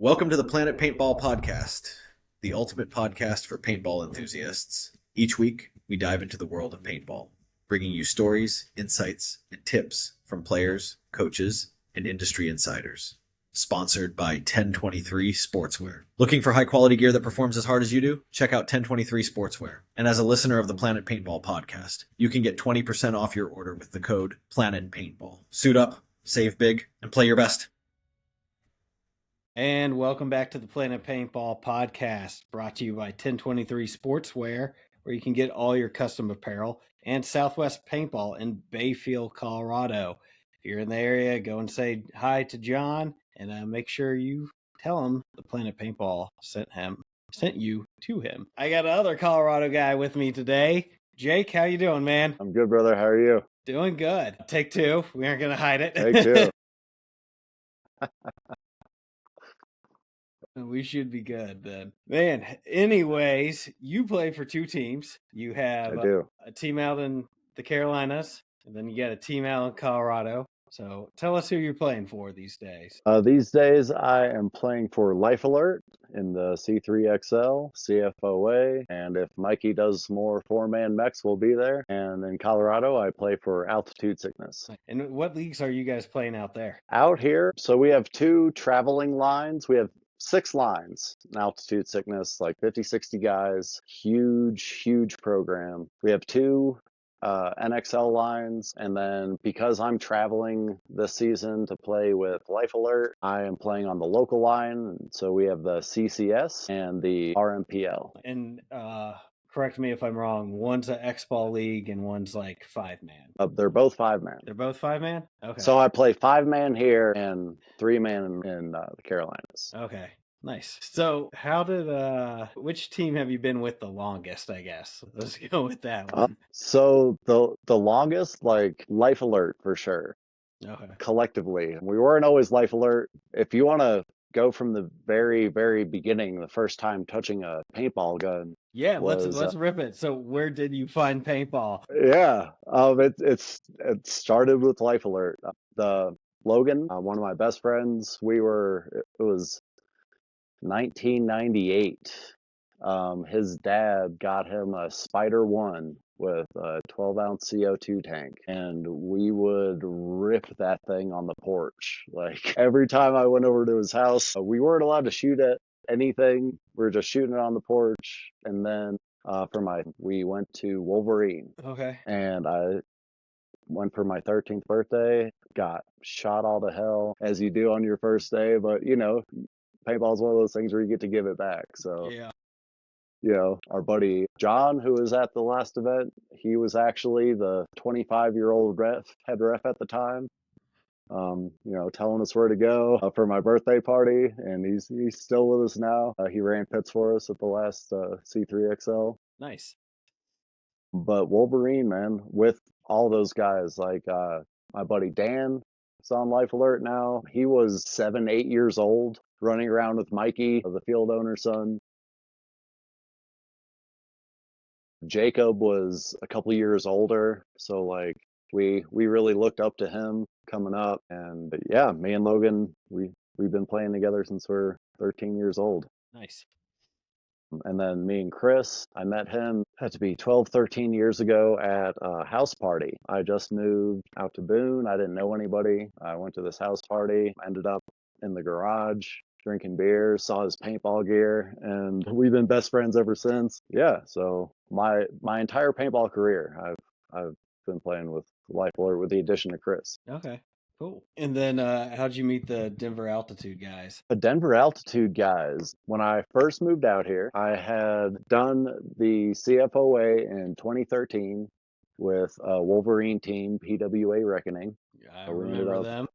Welcome to the Planet Paintball Podcast, the ultimate podcast for paintball enthusiasts. Each week, we dive into the world of paintball, bringing you stories, insights, and tips from players, coaches, and industry insiders. Sponsored by 1023 Sportswear. Looking for high-quality gear that performs as hard as you do? Check out 1023 Sportswear. And as a listener of the Planet Paintball Podcast, you can get 20% off your order with the code PLANETPaintball. Suit up, save big, and play your best. And welcome back to the Planet Paintball Podcast, brought to you by 1023 Sportswear, where you can get all your custom apparel, and Southwest Paintball in Bayfield, Colorado. If you're in the area, go and say hi to John, and make sure you tell him the Planet Paintball sent you to him. I got another Colorado guy with me today. Jake, how you doing, man? I'm good, brother. How are you? Doing good. Take two. We aren't going to hide it. Take two. We should be good then. Man, anyways, you play for two teams. You have a team out in the Carolinas, and then you got a team out in Colorado. So tell us who you're playing for these days. These days, I am playing for Life Alert in the C3XL, CFOA, and if Mikey does more four-man mechs, we'll be there. And in Colorado, I play for Altitude Sickness. And what leagues are you guys playing out there? Out here, so we have two traveling lines. We have 6 lines in Altitude Sickness, like 50, 60 guys, huge program. We have 2 NXL lines, and then because I'm traveling this season to play with Life Alert, I am playing on the local line. So we have the CCS and the RMPL. And correct me if I'm wrong, one's an X-Ball league and one's like 5-man. They're both 5-man. They're both 5-man? Okay. So I play 5-man here and 3-man in the Carolinas. Okay. Nice. So how did which team have you been with the longest, I guess? Let's go with that one. So the longest, like Life Alert for sure. Okay. Collectively. We weren't always Life Alert. If you want to go from the very beginning, the first time touching a paintball gun. Yeah, let's rip it. So where did you find paintball? Yeah. It started with Life Alert. The Logan, one of my best friends, it was 1998. His dad got him a Spider 1 with a 12-ounce CO2 tank, and we would rip that thing on the porch. Like every time I went over to his house, we weren't allowed to shoot at anything. We were just shooting it on the porch. And then we went to Wolverine. Okay. And I went for my 13th birthday, got shot all to hell, as you do on your first day, but paintball is one of those things where you get to give it back. So, our buddy John, who was at the last event, he was actually the 25-year-old head ref at the time, telling us where to go for my birthday party. And he's still with us now. He ran pits for us at the last C3XL. Nice. But Wolverine, man, with all those guys, like my buddy Dan is on Life Alert now. He was 7, 8 years old, running around with Mikey, the field owner's son. Jacob was a couple years older, so like we really looked up to him coming up. And yeah, me and Logan, we've been playing together since we're 13 years old. Nice. And then me and Chris, I met him, had to be 12, 13 years ago at a house party. I just moved out to Boone. I didn't know anybody. I went to this house party, ended up in the garage drinking beer, saw his paintball gear, and we've been best friends ever since. Yeah, so my entire paintball career, I've been playing with Life Alert with the addition of Chris. Okay. Cool. And then how'd you meet the Denver Altitude guys? The Denver Altitude guys, when I first moved out here, I had done the CFOA in 2013 with a Wolverine team, PWA Reckoning. I remember them.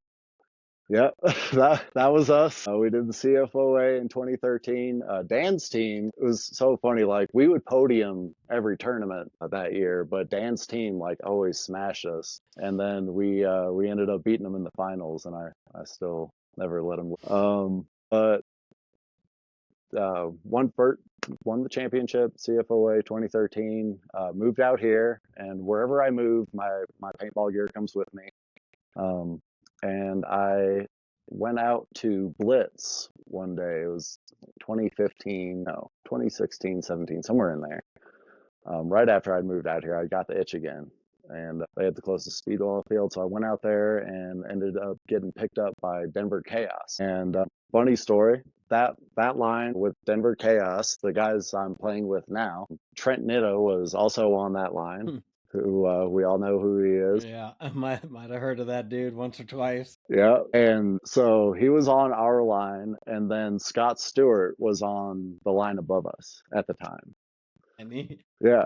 Yeah, that was us. We did the CFOA in 2013. Dan's team, it was so funny. Like we would podium every tournament that year, but Dan's team like always smashed us. And then we ended up beating them in the finals, and I still never let them. But won the championship, CFOA 2013. Moved out here, and wherever I move, my paintball gear comes with me. And I went out to Blitz one day. It was 2016, 17, somewhere in there. Right after I'd moved out here, I got the itch again, and they had the closest speedball field. So I went out there and ended up getting picked up by Denver Chaos. And funny story, that line with Denver Chaos, the guys I'm playing with now, Trent Nitto was also on that line. Who we all know who he is. Yeah, I might have heard of that dude once or twice. Yeah, and so he was on our line, and then Scott Stewart was on the line above us at the time. And Yeah,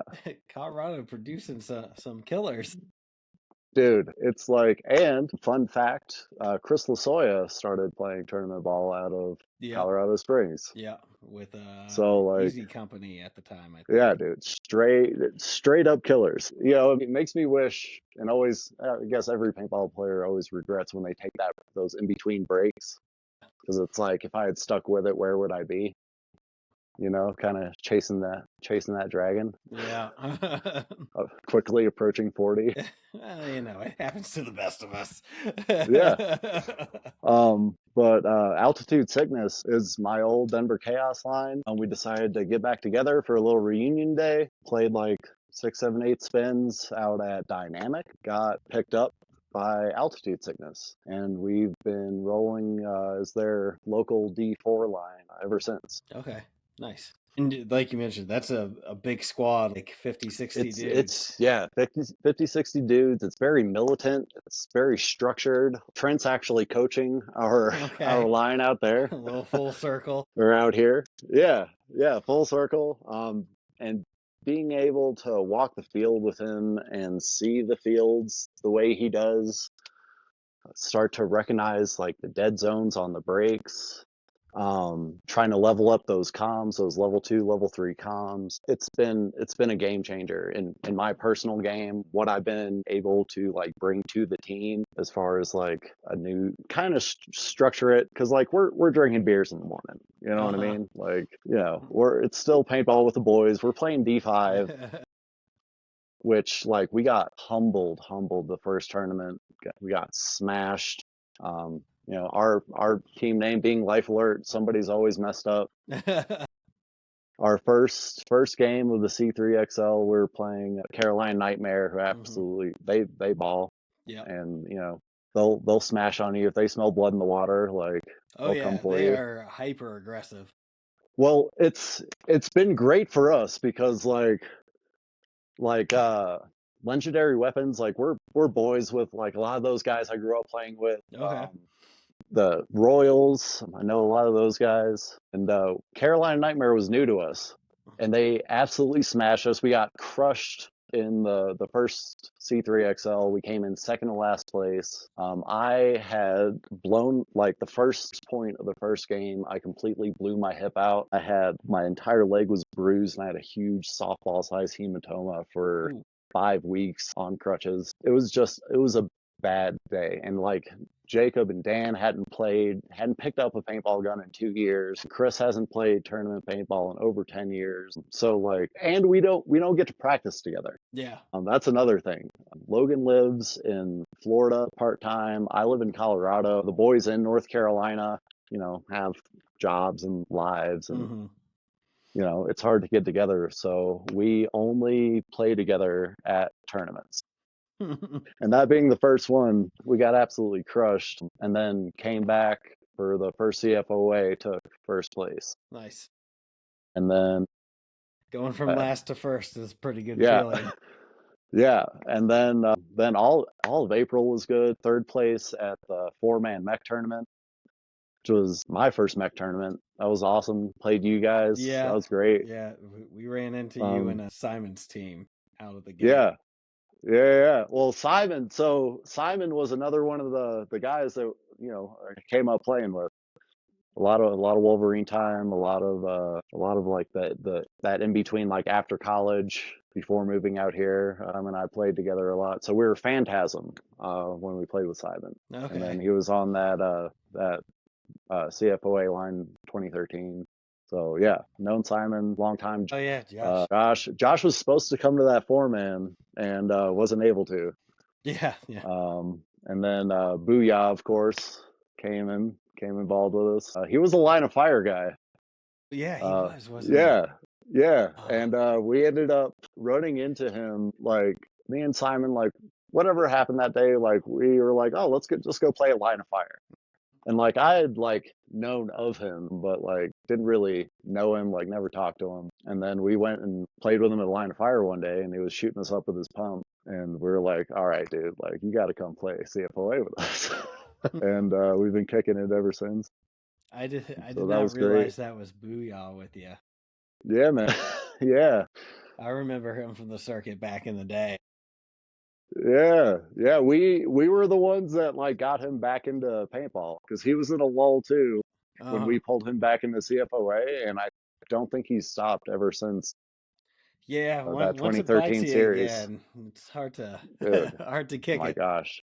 Colorado producing some killers. dude, it's like, and fun fact, Chris Lasoya started playing tournament ball out of Colorado Springs. Yeah, with so like Easy Company at the time, I think. Yeah, dude, straight up killers. You know, it makes me wish, and always, I guess every paintball player always regrets when they take those in between breaks, because it's like, if I had stuck with it, where would I be? You know, kind of chasing that dragon. Yeah. Quickly approaching 40. Well, you know, it happens to the best of us. Yeah. But Altitude Sickness is my old Denver Chaos line. We decided to get back together for a little reunion day. Played like 6, 7, 8 spins out at Dynamic. Got picked up by Altitude Sickness, and we've been rolling as their local D4 line ever since. Okay, nice. And like you mentioned, that's a big squad, like 50, 60 dudes. It's 50, 60 dudes. It's very militant. It's very structured. Trent's actually coaching our line out there. A little full circle. We're out here. Yeah, full circle. And being able to walk the field with him and see the fields the way he does, start to recognize like the dead zones on the breaks, trying to level up those comms, those level 2, level 3 comms. It's been a game changer in my personal game, what I've been able to like bring to the team as far as like a new kind of structure it, because like we're drinking beers in the morning, you know what I mean? Like, you know, it's still paintball with the boys. We're playing D5. Which, like, we got humbled the first tournament. We got smashed. You know, our team name being Life Alert, somebody's always messed up. Our first game of the C3XL, we were playing Caroline Nightmare, who absolutely they ball. Yeah. And you know, they'll smash on you if they smell blood in the water. Like, they'll come for you. They are hyper aggressive. Well, it's been great for us because like legendary weapons, like we're boys with like a lot of those guys I grew up playing with. The Royals, I know a lot of those guys, and Carolina Nightmare was new to us, and they absolutely smashed us. We got crushed in the first C3XL. We came in second to last place. I had blown, like, the first point of the first game, I completely blew my hip out. My entire leg was bruised, and I had a huge softball sized hematoma for 5 weeks on crutches. It was a bad day. And like, Jacob and Dan hadn't picked up a paintball gun in 2 years. Chris hasn't played tournament paintball in over 10 years. So like, and we don't get to practice together. Yeah. That's another thing. Logan lives in Florida part-time. I live in Colorado. The boys in North Carolina, you know, have jobs and lives, and you know, it's hard to get together. So we only play together at tournaments. And that being the first one, we got absolutely crushed, and then came back for the first CFOA, took first place. Nice. And then going from last to first is a pretty good feeling. Yeah, and then all of April was good. Third place at the 4-man mech tournament, which was my first mech tournament. That was awesome. Played you guys. Yeah, that was great. Yeah, we ran into you and Simon's team out of the gate. Yeah. Well, Simon was another one of the guys that, you know, I came up playing with. A lot of Wolverine time, a lot of like that in between, like after college, before moving out here, and I played together a lot. So we were Phantasm when we played with Simon. Okay. And then he was on that CFOA line 2013. So yeah, known Simon long time. Oh yeah, Josh. Josh was supposed to come to that 4-man and wasn't able to. Yeah. And then Booyah, of course, came involved with us. He was a line of fire guy. Yeah, he wasn't Yeah, he? yeah. And we ended up running into him, like me and Simon, like whatever happened that day, like we were like, oh, let's just go play a line of fire. And like I had like known of him, but like didn't really know him, like never talked to him. And then we went and played with him at a line of fire one day, and he was shooting us up with his pump. And we were like, all right, dude, like you got to come play CFOA with us. And we've been kicking it ever since. I did So that not was great. realize that was Booyah with you. Yeah, man. Yeah. I remember him from the circuit back in the day. Yeah. We were the ones that like got him back into paintball because he was in a lull too when we pulled him back into CFOA, and I don't think he's stopped ever since. Yeah, That once it bites 2013 you series. again, it's hard to Dude, hard to oh kick my it. gosh,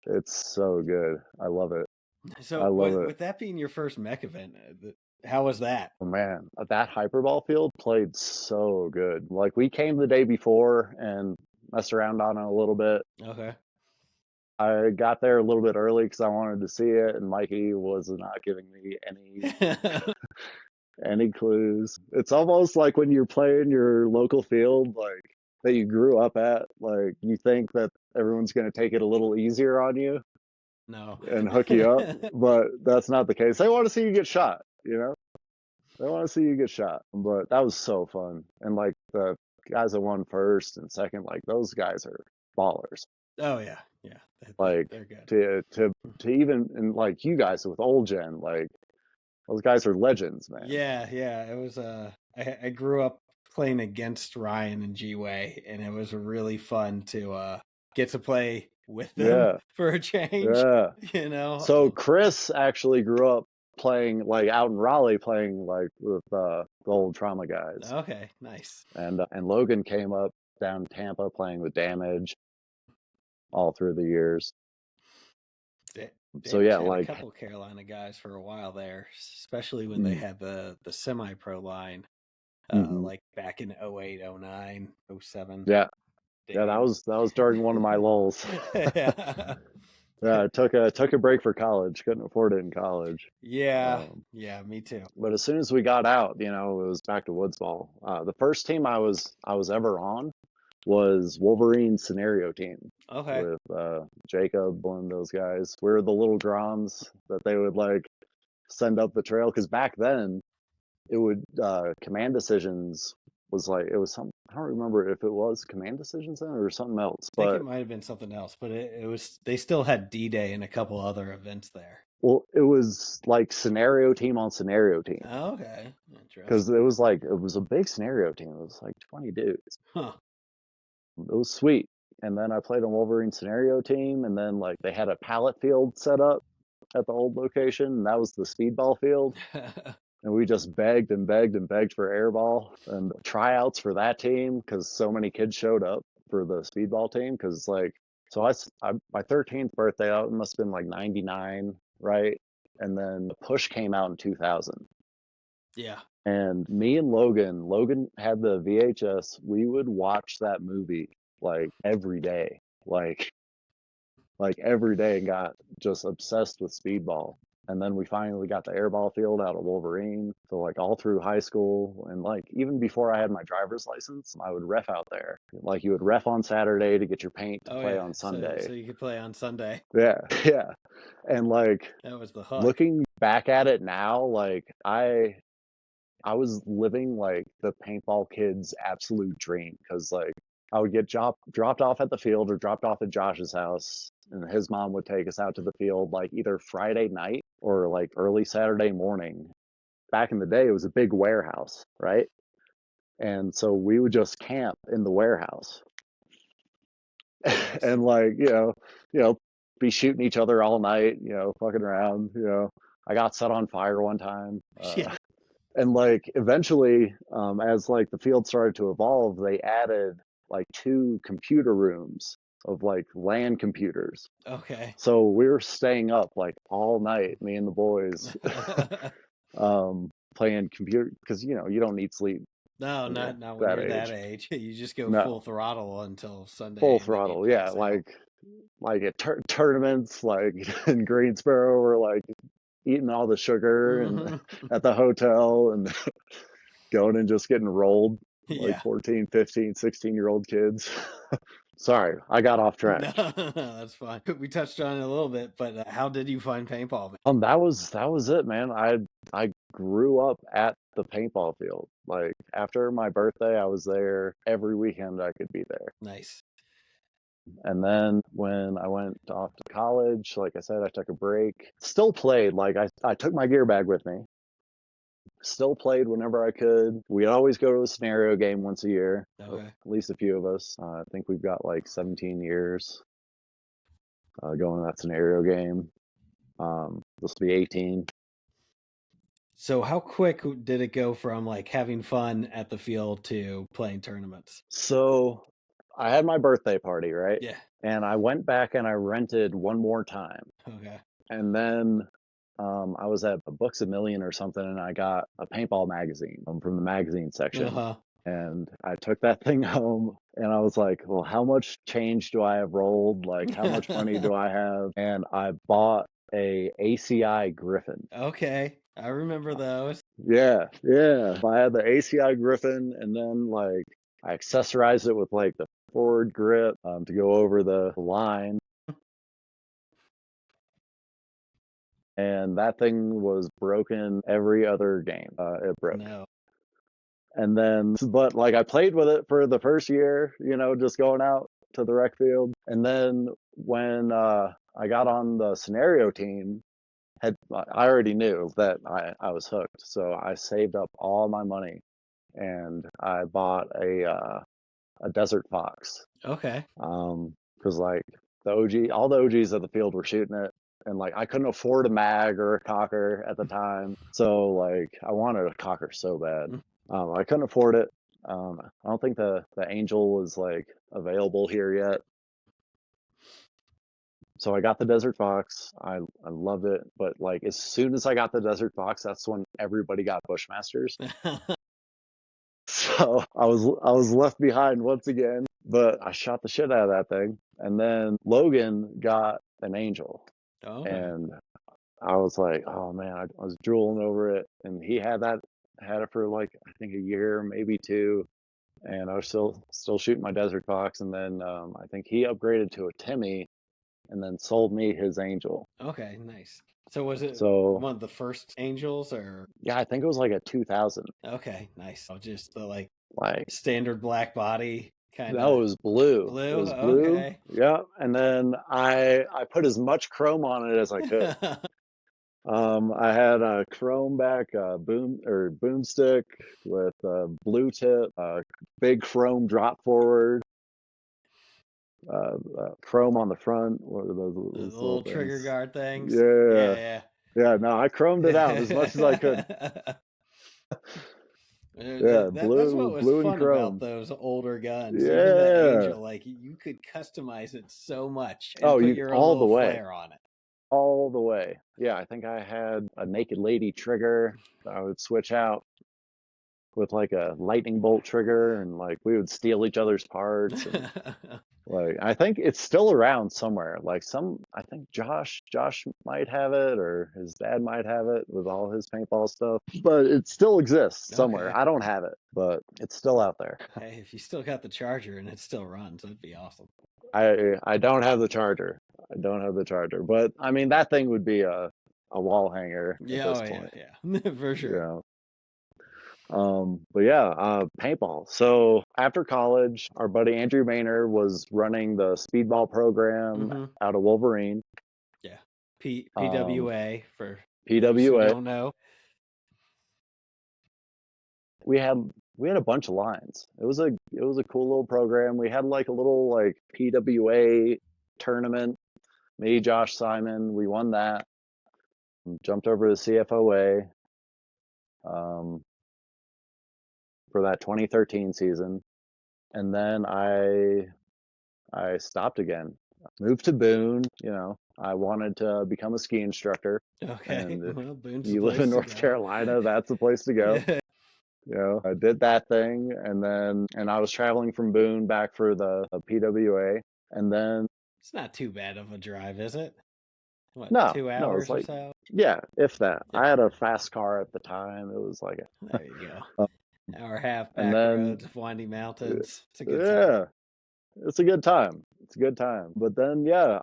it's so good. I love it. So I love it. with that being your first mech event, how was that? Oh man, that hyperball field played so good. Like we came the day before and messed around on it a little bit. Okay. I got there a little bit early because I wanted to see it, and Mikey was not giving me any clues. It's almost like when you're playing your local field, like that you grew up at, like you think that everyone's going to take it a little easier on you No. and hook you up, but that's not the case. They want to see you get shot, you know? They want to see you get shot. But that was so fun. And like the guys that won first and second, like those guys are ballers. Oh yeah, yeah. Like they're good. to even, and like you guys with old gen, like those guys are legends, man. Yeah. It was I grew up playing against Ryan and G-Way, and it was really fun to get to play with them Yeah. for a change. Yeah. You know. So Chris actually grew up playing like out in Raleigh, playing like with the old trauma guys. Okay, nice. And Logan came up down in Tampa playing with Damage all through the years. So yeah, had like a couple Carolina guys for a while there, especially when they had the semi-pro line, like back in 08, 09, 07. Yeah, that was during one of my lulls. Yeah. Yeah, I took a break for college. Couldn't afford it in college. Yeah, me too. But as soon as we got out, you know, it was back to woods ball. The first team I was ever on was Wolverine scenario team. Okay. With Jacob and those guys. We were the little drums that they would like send up the trail, because back then it would command decisions was like, it was some, I don't remember if it was command decisions then or something else. I think but it might have been something else, but it was, they still had D-Day and a couple other events there. Well, it was like scenario team on scenario team. Oh, okay. Because it was like, it was a big scenario team. It was like 20 dudes. Huh. It was sweet. And then I played on Wolverine scenario team, and then like they had a pallet field set up at the old location, and that was the speedball field. And we just begged and begged and begged for airball and tryouts for that team, because so many kids showed up for the speedball team. Because like, so my 13th birthday, it must have been like 99, right? And then the Push came out in 2000. Yeah. And me and Logan had the VHS. We would watch that movie like every day, like every day, and got just obsessed with speedball. And then we finally got the airball field out of Wolverine. So like all through high school, and like even before I had my driver's license, I would ref out there. Like you would ref on Saturday to get your paint to play on Sunday. So you could play on Sunday. Yeah. And like that was the hook. Looking back at it now, like I was living like the paintball kid's absolute dream, because like I would get dropped off at the field or dropped off at Josh's house, and his mom would take us out to the field like either Friday night or like early Saturday morning. Back in the day, it was a big warehouse, right? And so we would just camp in the warehouse. Nice. And like, you know, be shooting each other all night, you know, fucking around, you know. I got set on fire one time. Yeah. And like eventually, as like the field started to evolve, they added like 2 computer rooms of like LAN computers. Okay. So we were staying up like all night, me and the boys, playing computer, because you know you don't need sleep. No, not when you're that age. You just go full throttle until Sunday. Full throttle, yeah. Like like at tournaments, like in Greensboro, we're like eating all the sugar and at the hotel and going and just getting rolled like Yeah. 14, 15, 16-year-old kids. Sorry, I got off track. No, that's fine. We touched on it a little bit, but how did you find paintball? That was it, man. I grew up at the paintball field. Like after my birthday, I was there every weekend I could be there. Nice. And then when I went off to college, like I said, I took a break. Still played. Like I took my gear bag with me. Still played whenever I could. We'd always go to a scenario game once a year. Okay. At least a few of us. I think we've got like 17 years going to that scenario game. This will be 18. So how quick did it go from like having fun at the field to playing tournaments? So I had my birthday party, right? Yeah. And I went back and I rented one more time. Okay. And then I was at a Books a Million or something, and I got a paintball magazine from the magazine section. Uh-huh. And I took that thing home and I was like, well, how much change do I have rolled? Like, how much money do I have? And I bought a ACI Griffin. Okay. I remember those. Yeah, yeah. I had the ACI Griffin, and then like I accessorized it with like the forward grip to go over the line. And that thing was broken every other game. It broke. No. And then, but like I played with it for the first year, just going out to the rec field. And then when I got on the scenario team, I already knew that I was hooked. So I saved up all my money and I bought a Desert Fox. Okay. Because like all the OGs of the field were shooting it. And like I couldn't afford a mag or a cocker at the time. So like I wanted a cocker so bad. I couldn't afford it. I don't think the Angel was like available here yet. So I got the Desert Fox. I loved it, but like as soon as I got the Desert Fox, that's when everybody got Bushmasters. So I was left behind once again, but I shot the shit out of that thing. And then Logan got an Angel. Okay. And I was like, oh man, I was drooling over it. And he had it for like I think a year, maybe two. And I was still shooting my Desert Fox. And then I think he upgraded to a Timmy, and then sold me his Angel. Okay, nice. So was it So one of the first Angels or? yeah, I think it was like a 2000. Okay, nice. So just the like Like standard black body kind no, of. it was blue. Blue? It was blue. Okay. Yeah, and then I put as much chrome on it as I could. I had a chrome back boomstick with a blue tip, big chrome drop forward, chrome on the front. What are those The little little trigger things? guard things. Yeah, Yeah, yeah. No, I chromed it out as much as I could. yeah. Yeah, That's what was blue and fun about chrome. those older guns. Even the Yeah. Angel, like you could customize it so much and Oh, put you your own all the little way. flair on it. All the way. Yeah, I think I had a Naked Lady trigger that I would switch out with like a lightning bolt trigger, and like we would steal each other's parts. And like I think it's still around somewhere. Like I think Josh might have it, or his dad might have it with all his paintball stuff. But it still exists somewhere. Okay. I don't have it, but it's still out there. Hey, if you still got the charger and it still runs, that'd be awesome. I don't have the charger. I don't have the charger, but I mean that thing would be a wall hanger at Yeah, this oh point. yeah, for sure. But yeah, paintball. So after college, our buddy Andrew Maynard was running the speedball program Mm-hmm. out of Wolverine. Yeah. PWA for those who PWA. don't know. We had a bunch of lines. It was a cool little program. We had like a little like PWA tournament. Me, Josh, Simon, we won that. Jumped over to CFOA for that 2013 season, and then I stopped again. Moved to Boone. I wanted to become a ski instructor. Okay. And if Well, Boone's the you live place in to North go. Carolina, that's the place to go. Yeah. I did that thing, and I was traveling from Boone back for the PWA, and then It's not too bad of a drive, is it? What, No, 2 no, it's hours or like, so? yeah, if that. Yeah, I had a fast car at the time. It was like, there you go. uh, Hour and a half and back then, roads, windy mountains. It's a good time. yeah, it's a good time. It's a good time. But then, yeah,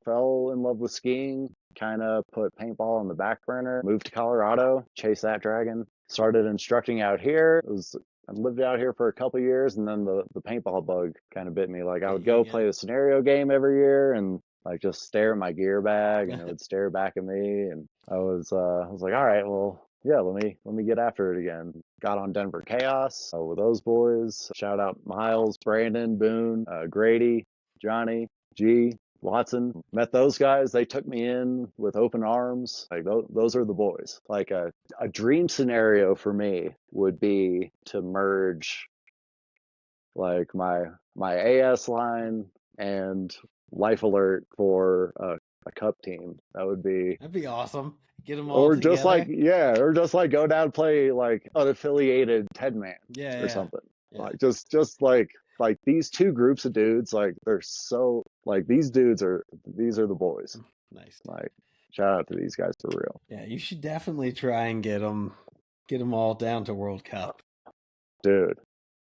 fell in love with skiing, kind of put paintball on the back burner, moved to Colorado, chased that dragon, started instructing out here. I lived out here for a couple years, and then the paintball bug kind of bit me. Like I Bit would you go again. play a scenario game every year and like just stare at my gear bag, and it would stare back at me, and I was like, all right, well, yeah, let me get after it again. Got on Denver Chaos with those boys. Shout out Miles, Brandon, Boone, Grady, Johnny, G, Watson. Met those guys. They took me in with open arms. Like those are the boys. Like a dream scenario for me would be to merge like my AS line and Life Alert for a cup team. That would be, That'd be awesome. Get them all or just like, together. yeah, or just like go down and play like unaffiliated 10 man Yeah, or yeah, something. yeah. Like just like these two groups of dudes, like they're so like these are the boys. Nice. Like shout out to these guys for real. Yeah, you should definitely try and get them all down to World Cup. Dude,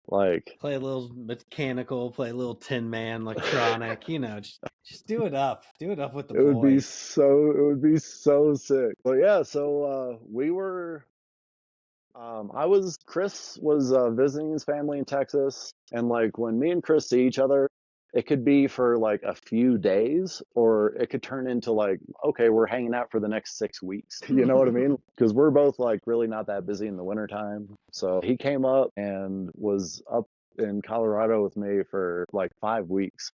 like Play a little mechanical, play a little Tin Man, electronic. Just do it up. Do it up with the boys. it would be so sick. But yeah, so we were Chris was visiting his family in Texas, and like when me and Chris see each other, it could be for like a few days, or it could turn into like, okay, we're hanging out for the next 6 weeks. You know what I mean? Because we're both like really not that busy in the wintertime. So he came up and was up in Colorado with me for like 5 weeks.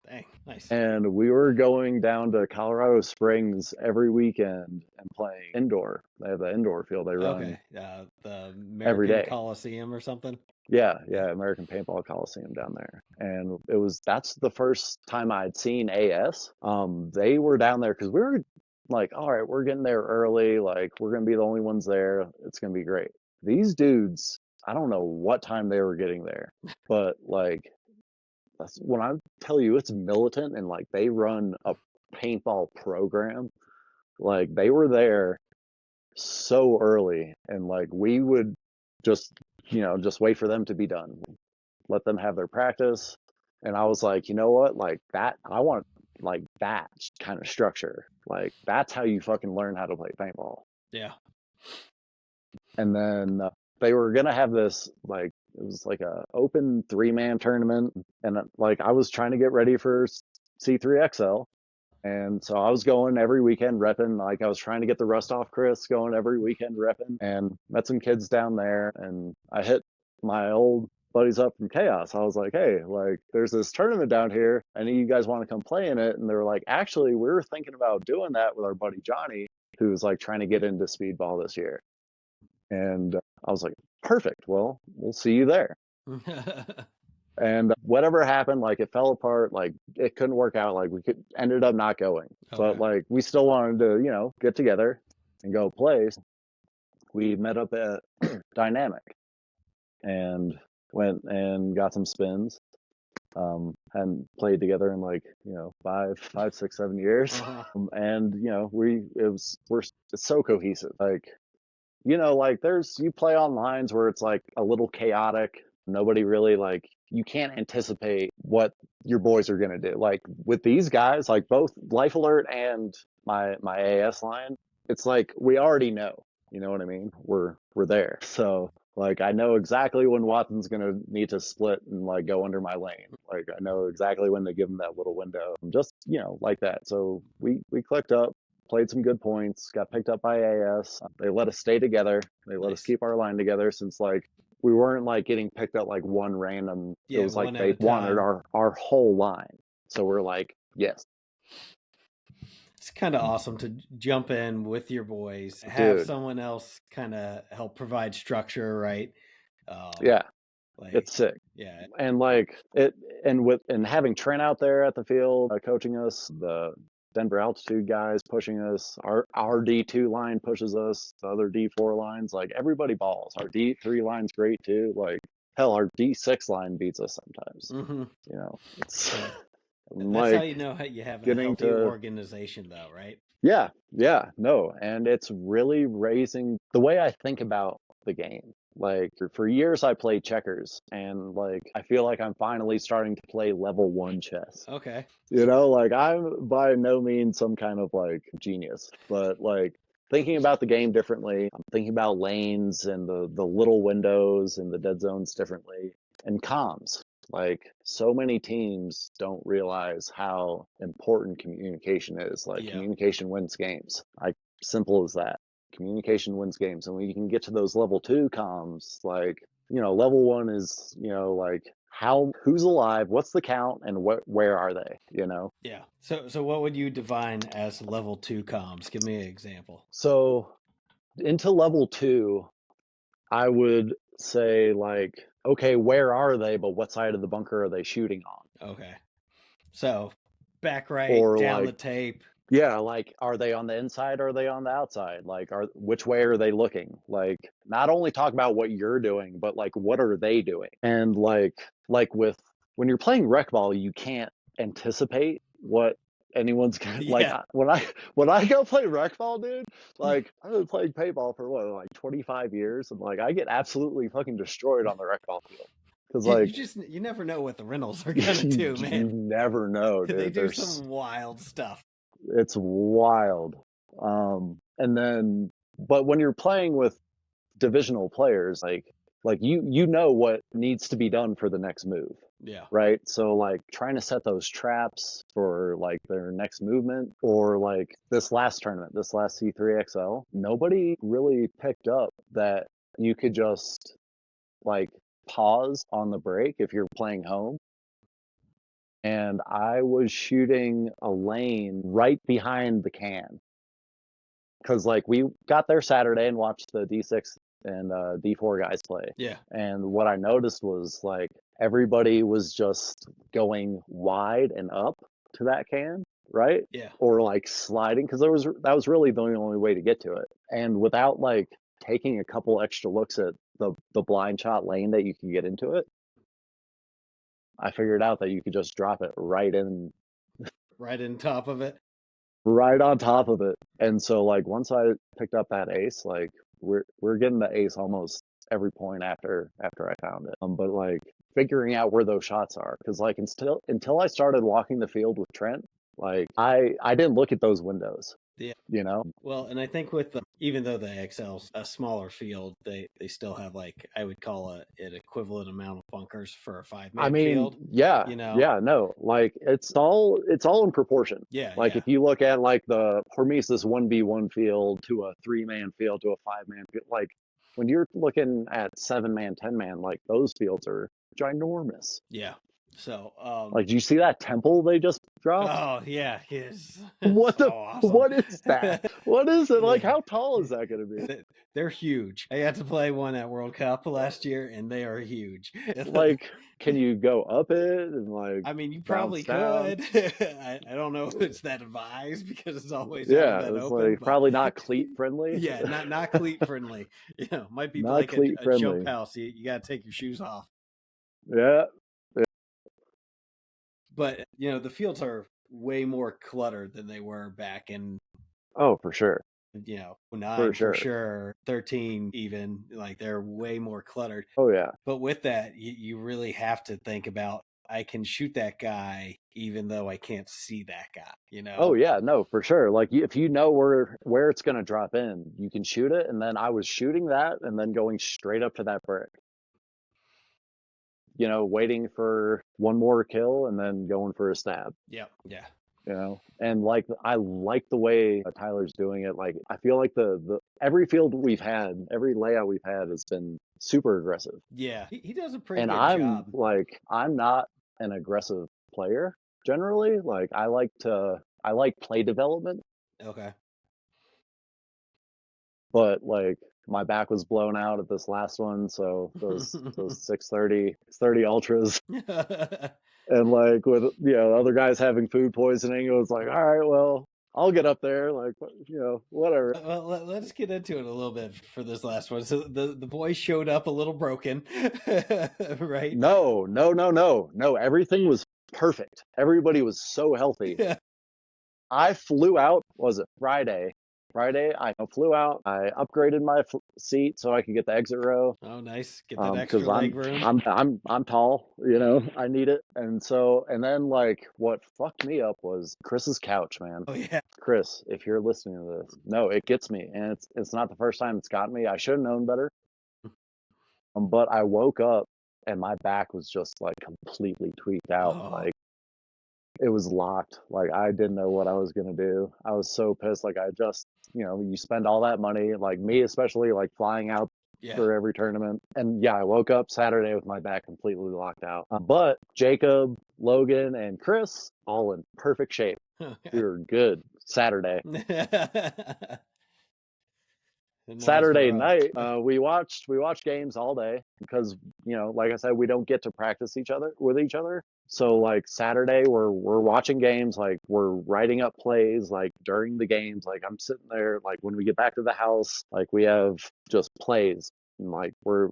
Dang, nice. And we were going down to Colorado Springs every weekend and playing indoor. They have the indoor field they run Okay, the every American day. Coliseum or something. Yeah, Yeah. yeah, American Paintball Coliseum down there. And that's the first time I'd seen AS. They were down there because we were like, all right, we're getting there early. Like, we're going to be the only ones there. It's going to be great. These dudes, I don't know what time they were getting there, but like, when I tell you it's militant and like they run a paintball program, like they were there so early, and like we would just just wait for them to be done, let them have their practice. And I was like, you know what, like that, I want like that kind of structure. Like that's how you fucking learn how to play paintball. Yeah. And then they were gonna have this, like it was like a open 3-man tournament, and like I was trying to get ready for C3XL. And so I was going every weekend repping. Like I was trying to get the rust off Chris, going every weekend repping, and met some kids down there. And I hit my old buddies up from Chaos. I was like, hey, like there's this tournament down here. Any of you guys want to come play in it? And they were like, actually, we were thinking about doing that with our buddy Johnny, who's like trying to get into speedball this year. And I was like, perfect. Well, we'll see you there. And whatever happened, like it fell apart, like it couldn't work out, like we ended up not going. Okay. But like we still wanted to, get together and go play. We met up at Dynamic and went and got some spins. Hadn't played together in like, 5, 6, 7 years. Uh-huh. And it's so cohesive. Like, like you play on lines where it's like a little chaotic. Nobody really, like, you can't anticipate what your boys are going to do. Like with these guys, like both Life Alert and my AS line, it's like we already know, you know what I mean? We're there. So like I know exactly when Watson's going to need to split and like go under my lane. Like I know exactly when to give him that little window. Just, like that. So we clicked up, played some good points, got picked up by AS. They let us stay together. They let us Nice. keep our line together, since like we weren't like getting picked up like one random. Yeah, it was like one at they a wanted time. our whole line. So we're like, yes, It's kind of awesome to jump in with your boys, have dude. someone else kind of help provide structure, right? Yeah, Like, it's sick. yeah, And like it, and having Trent out there at the field coaching us, the Denver altitude guys pushing us, our D2 line pushes us, the other D4 lines, like everybody balls. Our D3 line's great too. Like hell, our D6 line beats us sometimes. mm-hmm. It's Yeah. I'm That's how like you know how you have a getting healthy to organization, though, right? yeah, yeah, no, and it's really raising the way I think about the game. Like for years I played checkers, and like I feel like I'm finally starting to play level 1 chess. Okay. You know, like I'm by no means some kind of like genius, but like thinking about the game differently, I'm thinking about lanes and the little windows and the dead zones differently, and comms. Like so many teams don't realize how important communication is. Like Yeah. communication wins games. Like simple as that. Communication wins games, and when you can get to those level 2 comms, like level 1 is like who's alive, what's the count, and where are they? Yeah. So what would you define as level 2 comms? Give me an example. So into level 2, I would say like, okay, where are they, but what side of the bunker are they shooting on? Okay. So back right, Or down the like, tape. yeah, like are they on the inside or are they on the outside? Like which way are they looking? Like not only talk about what you're doing, but like what are they doing? And like with when you're playing rec ball, you can't anticipate what anyone's gonna like. Yeah. When I go play rec ball, dude, like I've been playing paintball for what, like 25 years, and like I get absolutely fucking destroyed on the rec ball field because like You never know what the Reynolds are gonna do, you man. never know, They dude. do some wild stuff. It's wild. And then, but when you're playing with divisional players, like you know what needs to be done for the next move, Yeah. right? So like trying to set those traps for like their next movement, or like this last tournament, this last C3XL, nobody really picked up that you could just like pause on the break if you're playing home. And I was shooting a lane right behind the can because like we got there Saturday and watched the D6 and D4 guys play. Yeah. And what I noticed was like everybody was just going wide and up to that can, right? Yeah. Or like sliding, because that was really the only way to get to it. And without like taking a couple extra looks at the blind shot lane that you can get into it, I figured out that you could just drop it right in top of it. right on top of it. And so like once I picked up that ace, like we're getting the ace almost every point after I found it. But like figuring out where those shots are, because like until I started walking the field with Trent, like I didn't look at those windows. Yeah. Well, and I think with even though the XL's a smaller field, they still have like I would call an equivalent amount of bunkers for a 5-man field. Yeah, yeah, no, like it's all in proportion. Yeah, like yeah. if you look at like the Hormesis 1v1 field to a 3-man field to a 5-man field, like when you're looking at 7-man, 10-man, like those fields are ginormous. Yeah. So, like, do you see that temple they just dropped? Oh yeah, it's What so awesome. What is that? What is it? Like, how tall is that going to be? They're huge. I got to play one at World Cup last year, and they are huge. Like, can you go up it and like? I mean, you probably could. I don't know if it's that advised because it's always yeah, that it's open, like probably not cleat friendly. Yeah, not cleat friendly. Might be not like a friendly. jump house. You got to take your shoes off. Yeah. But the fields are way more cluttered than they were back in. Oh, for sure. 9 for sure, 13 even. Like they're way more cluttered. Oh yeah. But with that, you really have to think about I can shoot that guy even though I can't see that guy. Oh yeah, no, for sure. Like if you know where it's gonna drop in, you can shoot it. And then I was shooting that and then going straight up to that brick. Waiting for one more kill and then going for a stab. Yeah, yeah. And like I like the way Tyler's doing it. Like I feel like the every field we've had, every layout we've had has been super aggressive. Yeah, he does a pretty good job. Like I'm not an aggressive player generally. Like I like play development. Okay. But like my back was blown out at this last one, so those 630 ultras. And like with other guys having food poisoning, it was like, all right, well, I'll get up there, like whatever. Well, let's get into it a little bit for this last one. So the boys showed up a little broken, right? No. Everything was perfect. Everybody was so healthy. Yeah. I flew out, was it Friday? Friday, I flew out. I upgraded my seat so I could get the exit row. Oh, nice. Get that extra Because leg room. I'm tall, you know, I need it. And then like what fucked me up was Chris's couch, man. Oh yeah. Chris, if you're listening to this, no, it gets me, and it's not the first time it's gotten me. I should have known better. But I woke up and my back was just like completely tweaked out. Oh. Like it was locked. Like I didn't know what I was gonna do. I was so pissed. Like I just, you know, you spend all that money, like me especially, like flying out for every tournament. And yeah, I woke up Saturday with my back completely locked out. But Jacob, Logan, and Chris all in perfect shape. We were good Saturday. Saturday night, we watched games all day because, you know, like I said, we don't get to practice with each other. So like Saturday, we're watching games, like we're writing up plays, like during the games. Like I'm sitting there, like when we get back to the house, like we have just plays, and like we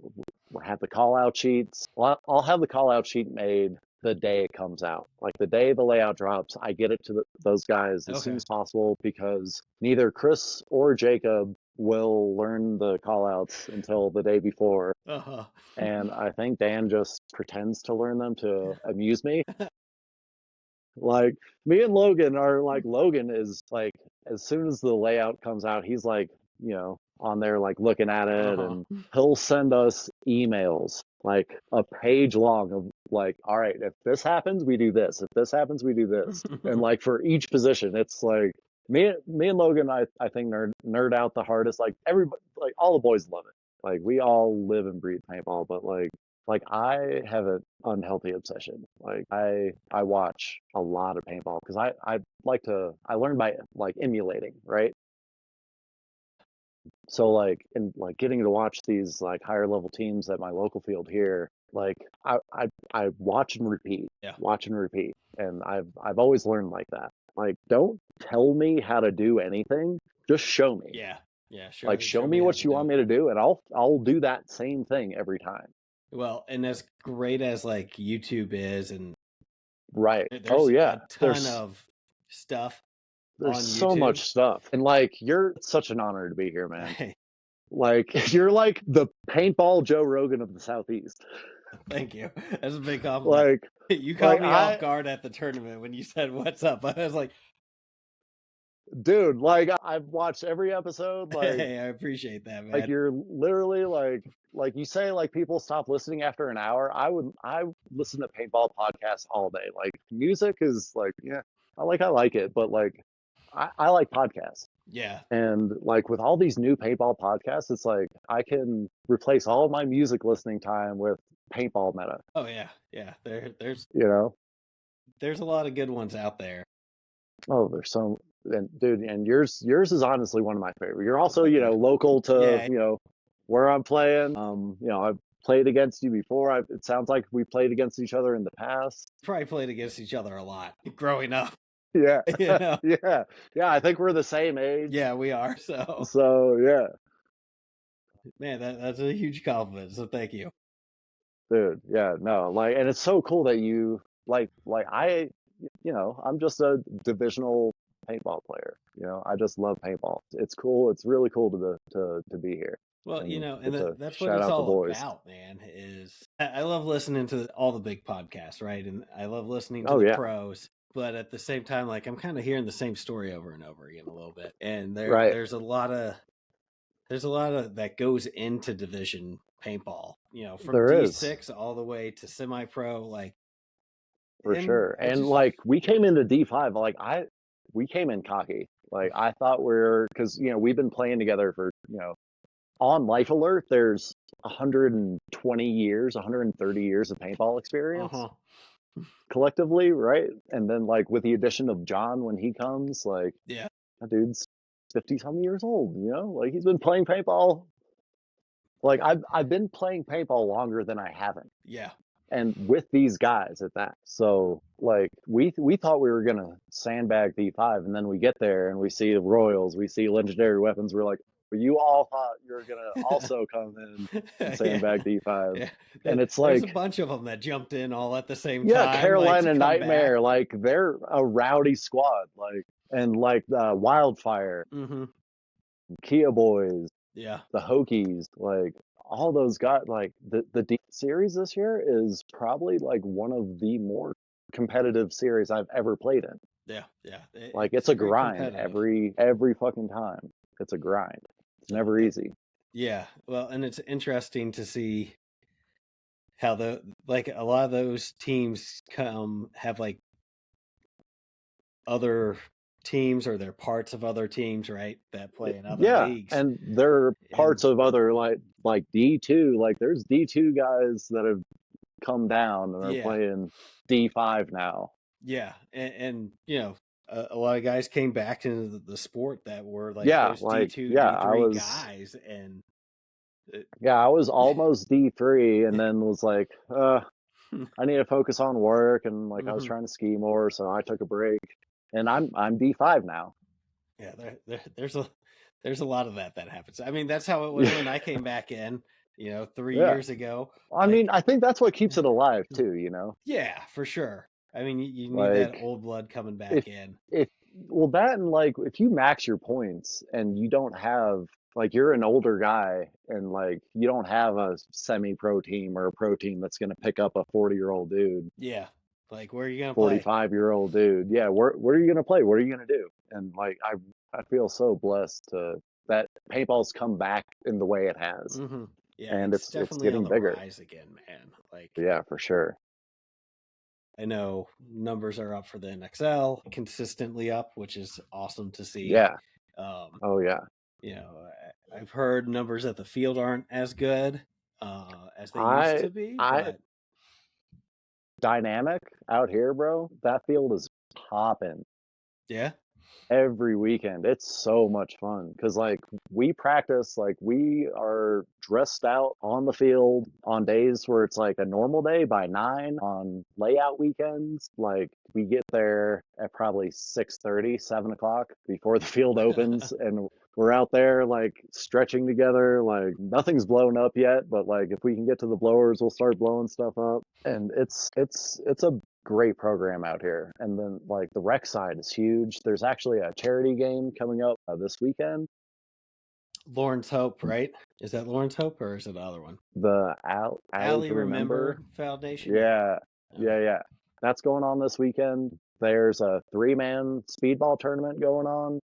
have the call out sheets. I'll have the call out sheet made the day it comes out. Like the day the layout drops, I get it to those guys as soon as possible because neither Chris or Jacob will learn the call outs until the day before. And I think Dan just pretends to learn them to amuse me. Like me and Logan are like, Logan is like, as soon as the layout comes out, he's like, you know, on there like looking at it, and he'll send us emails like a page long of like, all right, if this happens, we do this. If this happens, we do this. And like for each position, it's like me and Logan, I think nerd out the hardest. Like everybody, like all the boys love it. Like we all live and breathe paintball, but like I have an unhealthy obsession. Like I watch a lot of paintball because I learn by like emulating, right? So like in like getting to watch these like higher level teams at my local field here, like I watch and repeat, watch and repeat, and I've always learned like that. Like don't tell me how to do anything, just show me. Yeah, sure. Like show me what you want me to do, and I'll do that same thing every time. Well, and as great as like YouTube is, and right, there's a ton of stuff. There's so much stuff, and like it's such an honor to be here, man. Like you're like the paintball Joe Rogan of the Southeast. Thank you. That's a big compliment. Like you caught me off guard at the tournament when you said "What's up?" I was like, dude, like I've watched every episode. Like, hey, I appreciate that, man. Like you're literally like you say, like people stop listening after an hour. I listen to paintball podcasts all day. Like music is like, yeah, I like it, but like I like podcasts. Yeah. And like with all these new paintball podcasts, it's like I can replace all of my music listening time with paintball meta. Oh yeah, yeah. There's there's a lot of good ones out there. Oh, there's so, and dude, and yours is honestly one of my favorite. You're also, you know, local to you know where I'm playing. You know, I've played against you before. It sounds like we played against each other in the past. Probably played against each other a lot growing up. Yeah. You know? Yeah. I think we're the same age. Yeah, we are. So yeah. Man, that's a huge compliment. So thank you. Dude, yeah, no, like, and it's so cool that you like I, you know, I'm just a divisional paintball player. You know, I just love paintball. It's cool. It's really cool to be here. Well, you know, and that's what it's all about, man. Is I love listening to all the big podcasts, right? And I love listening to the pros. But at the same time, like I'm kind of hearing the same story over and over again a little bit. And there's a lot of that goes into division paintball. You know, from D6 all the way to semi-pro, like for sure. And like we came into D5, like we came in cocky. Like I thought because you know we've been playing together for, you know, on Life Alert. There's 120 years, 130 years of paintball experience. Collectively, right? And then like with the addition of John when he comes, like that dude's 50-something years old, you know? Like he's been playing paintball. Like I've been playing paintball longer than I haven't. Yeah. And with these guys at that. So like we thought we were gonna sandbag D5, and then we get there and we see the Royals, we see legendary weapons, we're like, You all thought you were gonna also come in and sandbag D5, Yeah. and it's There's a like, bunch of them that jumped in all at the same yeah, time, like to Carolina come back. Nightmare, like they're a rowdy squad, like, and like Wildfire, Mm-hmm. Kia Boys, Yeah. the Hokies, like all those guys. Like the D series this year is probably like one of the more competitive series I've ever played in. Yeah. Yeah. Like It's it's a very grind competitive. every fucking time. It's a grind. It's never easy. Yeah. Well, and it's interesting to see how like a lot of those teams have like other teams or they're parts of other teams, right? That play in other Yeah, leagues. and there are And parts of other like D2. Like there's D2 guys that have come down and are yeah, playing D5 now. yeah, and you know, a lot of guys came back into the sport that were like Yeah, those like D2, yeah, D3 guys, and I was almost D3 and then was like, I need to focus on work and like I was hmm trying to ski more, so I took a break. And I'm D5 now. yeah, there's a lot of that happens. I mean, that's how it was Yeah. when I came back in, you know, 3 years Yeah. ago. I mean, Like, I think that's what keeps it alive too, you know? yeah, for sure. I mean, you need that Like old blood coming if back in. if well that and like if you max your points and you don't have like you're an older guy and like you don't have a semi-pro team or a pro team that's going to pick up a 40-year-old dude, Yeah, like where are you gonna play? 45-year-old dude. Yeah, where are you going to play? What are you going to do? And like I feel so blessed to that paintball's come back in the way it has. hmm Yeah, And it's it's definitely on getting the bigger. rise again, man. Like Yeah, for sure. I know numbers are up for the NXL, consistently up, which is awesome to see. Yeah. Um, Oh yeah. you know, I've heard numbers at the field aren't as good as they used I to be, I but dynamic out here, bro. That field is popping yeah, every weekend. It's so much fun because like we practice, like we are dressed out on the field on days where it's like a normal day by 9 on layout weekends. Like we get there at probably 6:30, 7 o'clock before the field opens, and we're out there like stretching together. Like nothing's blown up yet, but like if we can get to the blowers, we'll start blowing stuff up. And it's a great program out here. And then like the rec side is huge. There's actually a charity game coming up this weekend. Lawrence Hope, right? Is that Lawrence Hope or is it the other one? The Alley Alley to Remember. Remember Foundation. Yeah. Yeah, Okay. yeah. That's going on this weekend. There's a 3-man speedball tournament going on,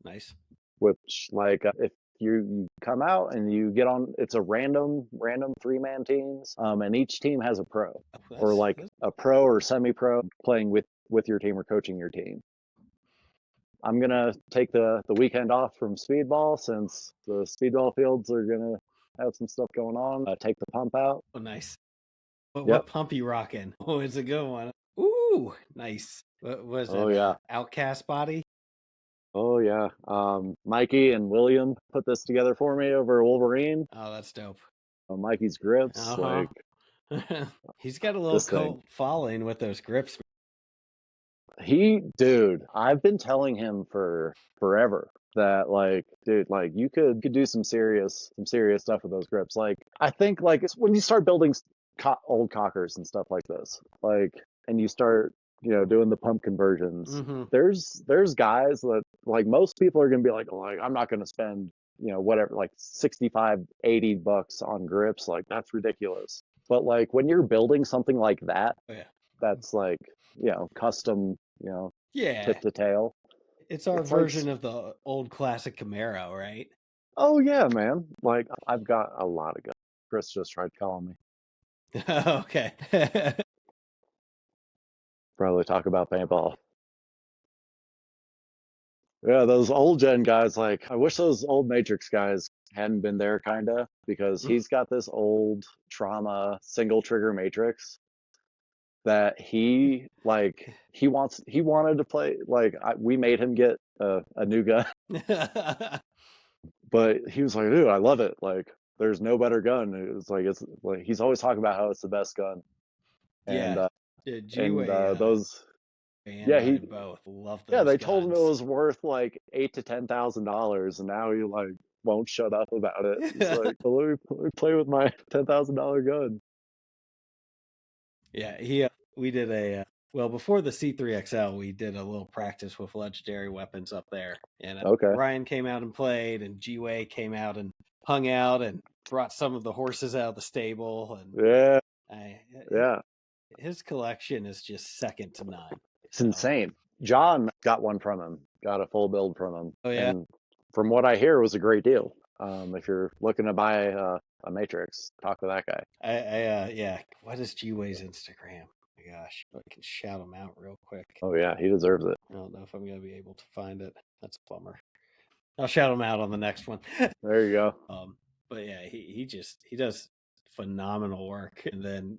Nice. which like if you come out and you get on, it's a random 3-man teams, and each team has a pro Oh, or like that's a pro or semi-pro playing with your team or coaching your team. I'm gonna take the weekend off from speedball since the speedball fields are gonna have some stuff going on. Take the pump out. oh nice. What Yep. pump you rocking? Oh, it's a good one. Ooh, nice. What was Oh it? yeah. Outcast body? Oh yeah. Mikey and William put this together for me over Wolverine. Oh, that's dope. Mikey's grips, Uh like huh. He's got a little this thing. cult following with those grips. Dude, I've been telling him for forever that like, dude, like you could do some serious stuff with those grips. Like, I think like it's when you start building old cockers and stuff like this, like, and you start, doing the pump conversions. Mm-hmm. There's guys that like most people are gonna be like I'm not gonna spend, whatever, like 65, $80 on grips. Like that's ridiculous. But like when you're building something like that, Oh, yeah. that's like, custom, Yeah. tip to tail. It's our It's like, version of the old classic Camaro, right? oh yeah, man. Like I've got a lot of guns. Chris just tried calling me. Okay. Probably talk about paintball. Yeah, those old gen guys, like I wish those old Matrix guys hadn't been there kinda, because he's got this old trauma single trigger Matrix that he wanted to play. Like we made him get a new gun, but he was like, dude, I love it. Like there's no better gun. It's like he's always talking about how it's the best gun. And Yeah. and G-Way those and Yeah, mine both. Love yeah, those they told him it guns. was worth like $8,000 to $10,000, and now he like won't shut up about it. He's like, "Oh, let me play with my $10,000 gun." Yeah, we did well, before the C3XL, we did a little practice with legendary weapons up there, and Okay. Ryan came out and played, and G-Way came out and hung out and brought some of the horses out of the stable, and Yeah, his collection is just second to none. it's insane. John got one from him, got a full build from him, Oh yeah, and from what I hear, it was a great deal. If you're looking to buy a Matrix, talk to that guy. yeah. What is G-Way's Instagram? Oh my gosh, I can shout him out real quick. Oh yeah, he deserves it. I don't know if I'm gonna be able to find it. That's a bummer. I'll shout him out on the next one. There you go. But yeah, he does phenomenal work. And then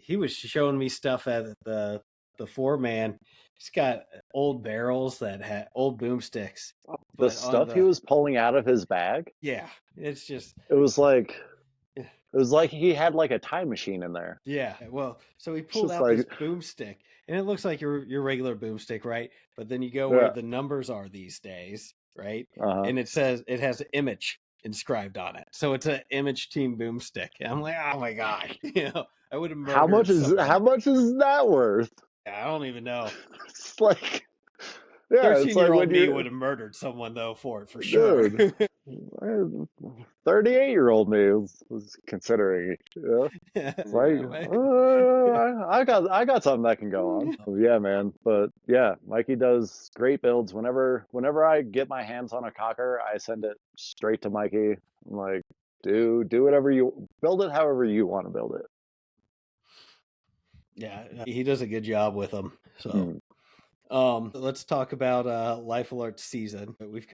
he was showing me stuff at the 4-man. He's got old barrels that had old boomsticks. The stuff he was pulling out of his bag. Yeah, it's just. It was like he had like a time machine in there. Yeah, well, so he pulled out this boomstick, and it looks like your regular boomstick, right? But then you go where the numbers are these days, right? And it says it has image inscribed on it, so it's an image team boomstick. And I'm like, oh my gosh, I would have murdered. How much is that worth? I don't even know. It's like, yeah, 13-year-old me would have murdered someone though for it for sure. 38-year-old me was considering it. It's like, I got something that can go on. Yeah, man. But yeah, Mikey does great builds. Whenever I get my hands on a cocker, I send it straight to Mikey. I'm like, do whatever you build it, however you want to build it. Yeah, he does a good job with them. So. Let's talk about Life Alert season. We've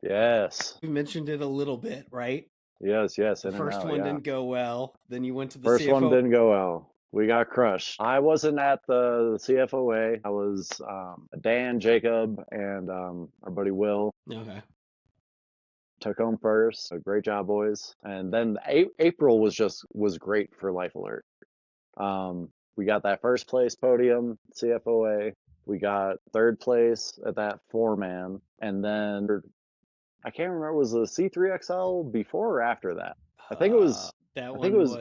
mentioned it a little bit, right? Yes. The first one didn't go well. Then you went to the first CFO. one didn't go well. We got crushed. I wasn't at the CFOA. I was Dan, Jacob, and our buddy Will. Okay. Took home first. So great job, boys. And then April was great for Life Alert. We got that first place podium, CFOA. We got third place at that 4-man. And then I can't remember, was the C3XL before or after that? I think it was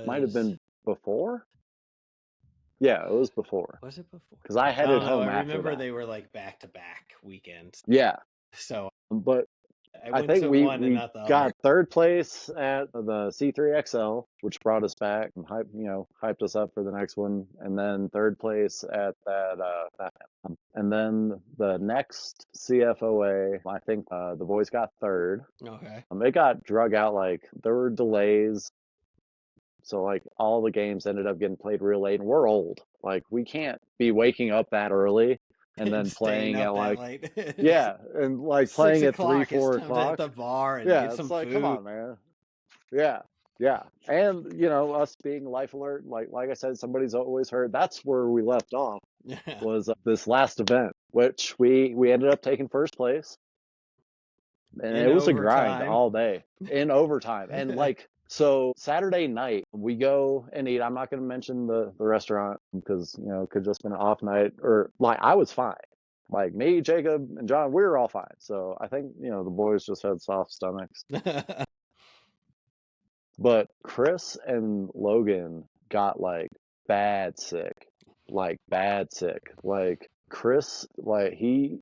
might have been before. Yeah, it was before. Was it before? Because I headed home after that. I remember they were like back-to-back weekends. Yeah. So, but I think we got third place at the C3XL, which brought us back and hyped us up for the next one, and then third place at that. And then the next CFOA, I think the boys got third. Okay. It got drug out, like there were delays, so like all the games ended up getting played real late, and we're old. Like we can't be waking up that early and then playing at like and like playing at 3, 4 o'clock at the bar and get some it's like food. Come on, man. Yeah, and us being Life Alert, like I said, somebody's always heard. That's where we left off. Was this last event, which we ended up taking first place, and it was a grind all day in overtime. And like, so Saturday night we go and eat. I'm not going to mention the restaurant because it could just been an off night, or like I was fine. Like me, Jacob, and John, we were all fine. So I think the boys just had soft stomachs. But Chris and Logan got like bad sick. Like Chris, like he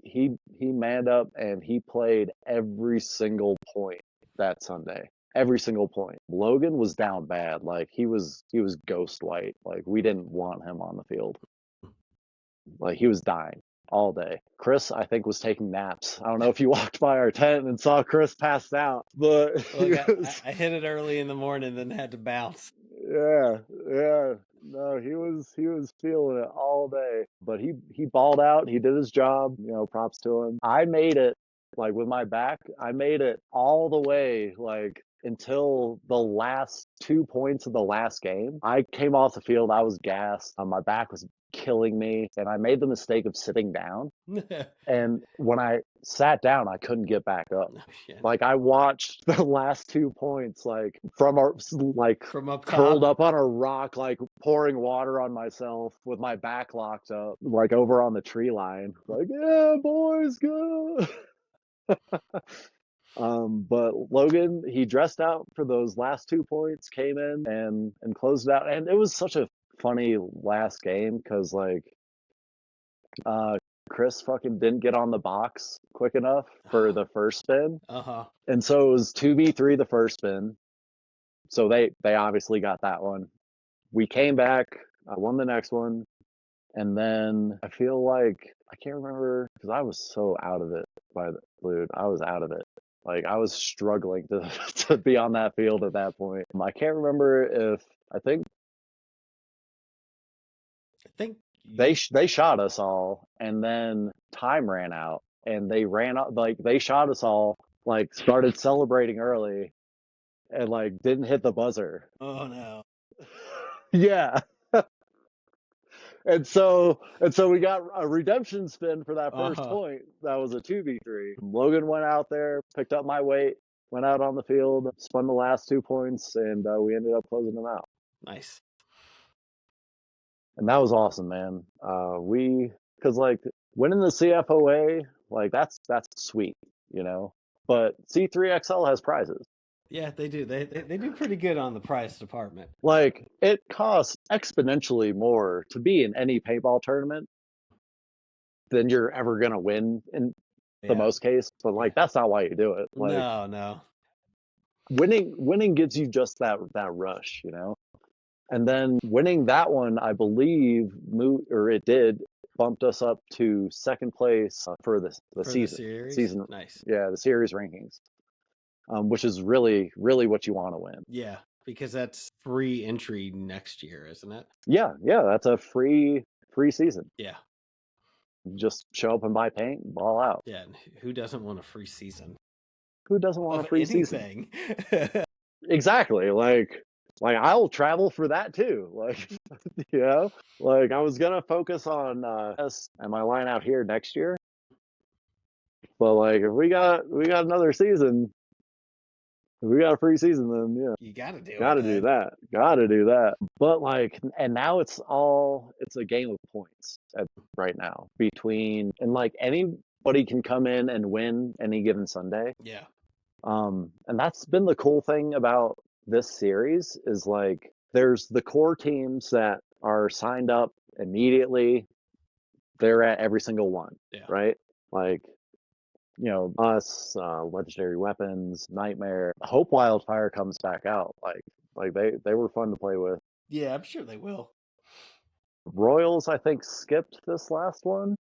manned up and he played every single point that Sunday. Every single point. Logan was down bad. Like he was ghost white. Like we didn't want him on the field. Like he was dying all day. Chris, I think, was taking naps. I don't know if you walked by our tent and saw Chris passed out, but I hit it early in the morning, then had to bounce. Yeah. No, he was feeling it all day, but he balled out. He did his job. Props to him. I made it like with my back. I made it all the way like until the last 2 points of the last game. I came off the field, I was gassed, my back was killing me, and I made the mistake of sitting down. And when I sat down, I couldn't get back up. Oh, shit. Like I watched the last 2 points, like from up curled top. up on a rock, like pouring water on myself with my back locked up, like over on the tree line. Like, yeah, boys, go. But Logan, he dressed out for those last 2 points, came in and closed it out, and it was such a funny last game because like Chris fucking didn't get on the box quick enough for the first spin. And so it was 2v3 the first spin. So they obviously got that one. We came back, I won the next one, and then I feel like I can't remember because I was so out of it by the dude. I was out of it. Like I was struggling to to be on that field at that point. I can't remember if I think they shot us all, and then time ran out, and they ran out like they shot us all, like started celebrating early, and like didn't hit the buzzer. Oh no. Yeah. And so we got a redemption spin for that first point. That was a 2v3. Logan went out there, picked up my weight, went out on the field, spun the last 2 points, and we ended up closing them out. Nice. And that was awesome, man. Because like winning the CFOA, like that's sweet, you know. But C3XL has prizes. Yeah, they do. They do pretty good on the prize department. Like it costs exponentially more to be in any paintball tournament than you're ever gonna win in the most case. But like that's not why you do it. Like no. Winning gives you just that rush, you know. And then winning that one, I believe, it did bumped us up to second place for the season. Season. Nice. Yeah, the series rankings, which is really, really what you want to win. Yeah, because that's free entry next year, isn't it? Yeah, that's a free season. Yeah. Just show up and buy paint, ball out. Yeah, and who doesn't want a free season? Who doesn't want a free season? Exactly. Like I'll travel for that too. Like, you know, like I was gonna focus on us and my line out here next year, but like if we got another season, if we got a free season, then yeah, you gotta do that. But like, and now it's a game of points right now between, and like anybody can come in and win any given Sunday. Yeah. And that's been the cool thing about this series is like there's the core teams that are signed up immediately. They're at every single one, right? Like, you know, us, Legendary Weapons, Nightmare, Hope Wildfire comes back out. Like they were fun to play with. Yeah, I'm sure they will. Royals, I think, skipped this last one.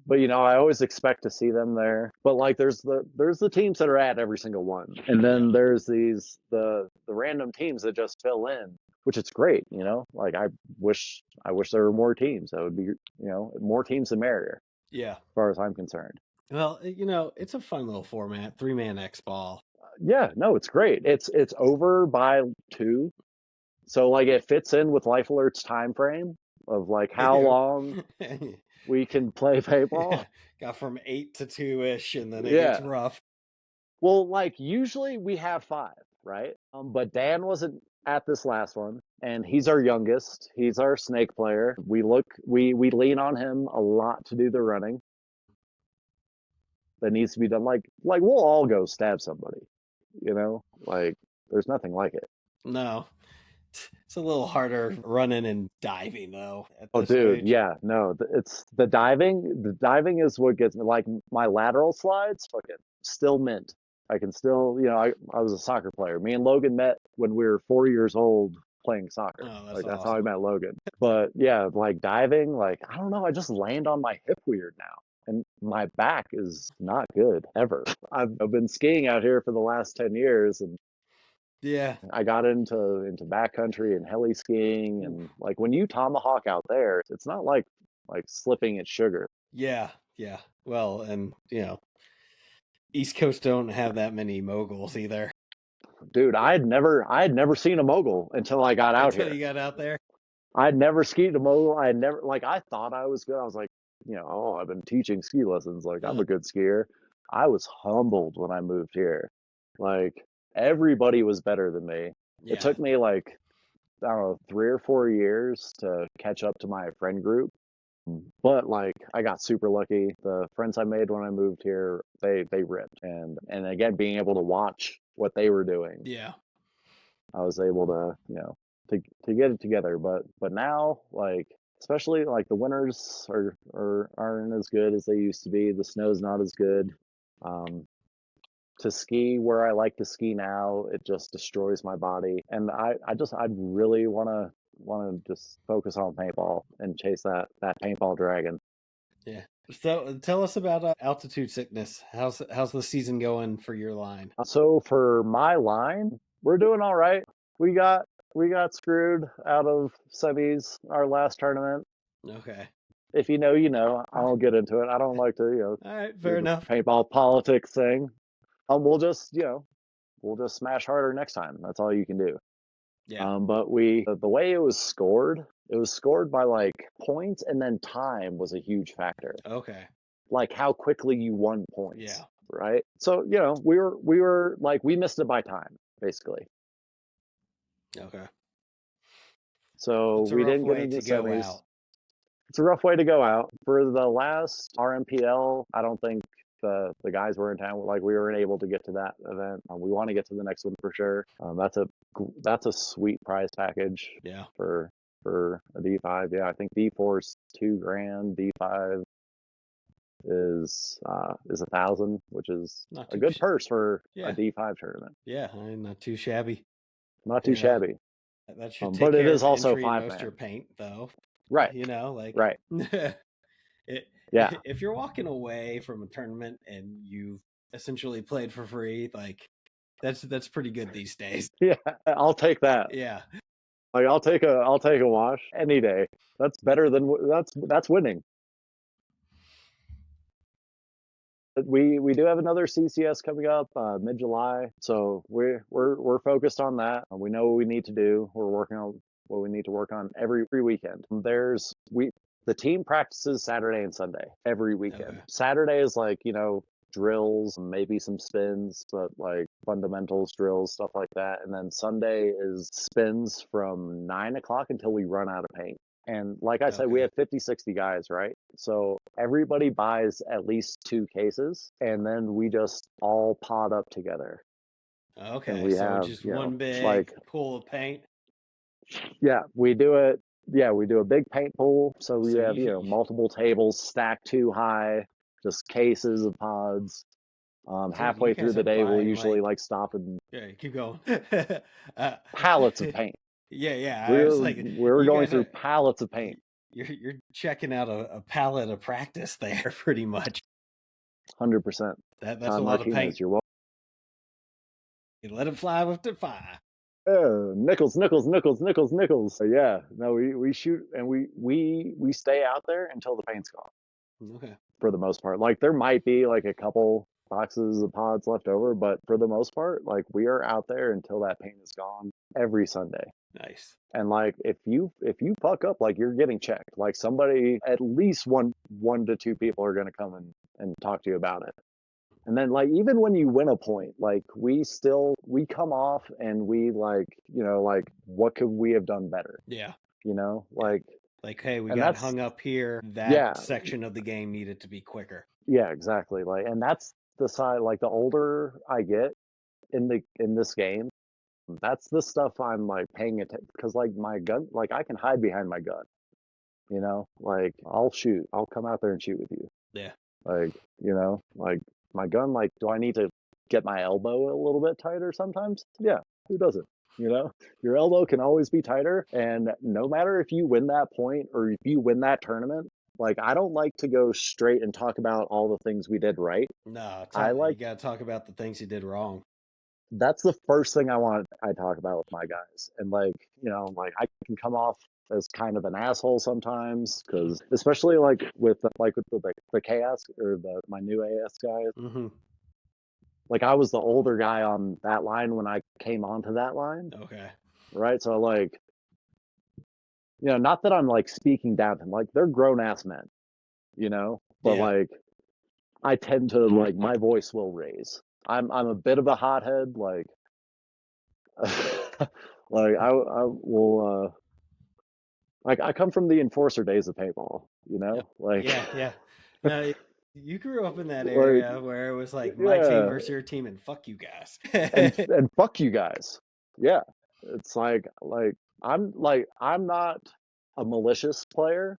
But you know, I always expect to see them there. But like, there's the teams that are at every single one, and then there's the random teams that just fill in, which it's great. You know, like I wish there were more teams. That would be, you know, more teams the merrier. Yeah, as far as I'm concerned. Well, you know, it's a fun little format, 3-man X ball. Yeah, no, it's great. It's over by 2, so like it fits in with Life Alert's time frame of like how long we can play paintball. Yeah, got from 8 to 2-ish, and then it gets rough. Well, like usually we have 5, right? But Dan wasn't at this last one, and he's our youngest. He's our snake player. We lean on him a lot to do the running that needs to be done. Like we'll all go stab somebody, you know? Like there's nothing like it. No. It's a little harder running and diving though. Oh, dude, yeah, no, it's the diving. The diving is what gets me. Like my lateral slides, fucking still mint. I can still, you know, I was a soccer player. Me and Logan met when we were 4 years old playing soccer. That's that's how I met Logan. But yeah, like diving, like I don't know, I just land on my hip weird now. And my back is not good ever. I've been skiing out here for the last 10 years, and yeah, I got into backcountry and heli skiing, and like when you tomahawk out there, it's not like slipping at sugar. Yeah. Well, and you know, East Coast don't have that many moguls either. Dude, I had never seen a mogul until I got out Until here. you got out there. I had never skied a mogul. I had never, like, I thought I was good. I was like, oh, I've been teaching ski lessons. Like, I'm a good skier. I was humbled when I moved here. Like, everybody was better than me. Yeah. It took me like, I don't know, 3 or 4 years to catch up to my friend group. But like, I got super lucky. The friends I made when I moved here, they ripped. And again, being able to watch what they were doing, Yeah. I was able to, to get it together. But now, like, especially like the winters aren't as good as they used to be. The snow's not as good. To ski where I like to ski now, it just destroys my body. And I really wanna just focus on paintball and chase that paintball dragon. Yeah. So tell us about altitude sickness. How's the season going for your line? So for my line, we're doing all right. We got screwed out of semis our last tournament. Okay. If you know, you know. I won't get into it. I don't like to, All right, do fair the enough. paintball politics thing. We'll just, we'll just smash harder next time. That's all you can do. Yeah. But the way it was scored by like points, and then time was a huge factor. Okay. Like how quickly you won points. Yeah. Right. So, we were like, we missed it by time, basically. Okay. So It's a we rough didn't get way into to the go semis. out. It's a rough way to go out. For the last RMPL, I don't think the guys were in town. Like, we weren't able to get to that event. We want to get to the next one for sure. That's a sweet prize package. Yeah. For a D5. Yeah, I think D4 is $2,000. D5 is 1,000, which is Not a too good purse for Yeah. a D5 tournament. Yeah, not too shabby. Not too Yeah. shabby. That should take But it care is of also entry in most 5-man. of your paint, though. Right. Like Right. Yeah. If you're walking away from a tournament and you've essentially played for free, like that's pretty good these days. Yeah, I'll take that. Yeah. Like, I'll take a wash any day. That's better than that's winning. We do have another CCS coming up mid-July, so we're focused on that. We know what we need to do. We're working on what we need to work on every weekend. The team practices Saturday and Sunday every weekend. Okay. Saturday is like, drills, maybe some spins, but like fundamentals drills, stuff like that. And then Sunday is spins from 9 o'clock until we run out of paint. And like I said, we have 50, 60 guys, right? So everybody buys at least 2 cases, and then we just all pot up together. Okay, and we so have, just one big like, pool of paint. yeah, we do it. Yeah, we do a big paint pool. So we So have, multiple tables stacked too high, just cases of pods. So Halfway you through guys the are day, we'll buying usually like stop and yeah, keep going. pallets of paint. Yeah. I was like, We're you going guys through are pallets of paint. you're checking out a pallet of practice there, pretty much. 100%. That's Todd a lot of Martinez, paint. you're welcome. You let it fly with the fire. Oh, nickels. So yeah, no, we shoot, and we stay out there until the paint's gone. Okay. For the most part, like, there might be like a couple boxes of pods left over, but for the most part, like, we are out there until that paint is gone every Sunday. Nice. And like, if you fuck up, like, you're getting checked. Like, somebody, at least one to two people are going to come and talk to you about it. And then, like, even when you win a point, like, we come off and we, like, like, what could we have done better? Yeah. Like, hey, we and got that's hung up here. That yeah, section of the game needed to be quicker. yeah, exactly. Like, and that's the side, like, the older I get in this game, that's the stuff I'm like paying attention, because like my gun, like, I can hide behind my gun, like, I'll come out there and shoot with you. Yeah. Like, like, my gun, like, do I need to get my elbow a little bit tighter sometimes? Yeah, who doesn't? Your elbow can always be tighter, and no matter if you win that point or if you win that tournament, like, I don't like to go straight and talk about all the things we did right. No, you got to talk about the things you did wrong. That's the first thing I talk about with my guys. And like, like, I can come off as kind of an asshole sometimes, because especially like with the chaos, or my new AS guys, Mm-hmm. like I was the older guy on that line when I came onto that line. Okay. Right. So like, not that I'm like speaking down to them, like they're grown ass men, but Yeah. like I tend to like my voice will raise. I'm a bit of a hothead, like like I will like I come from the enforcer days of paintball, Yep. like Yeah. No, you grew up in that like area where it was like my team yeah, versus your team and fuck you guys. and fuck you guys. Yeah. It's I'm not a malicious player,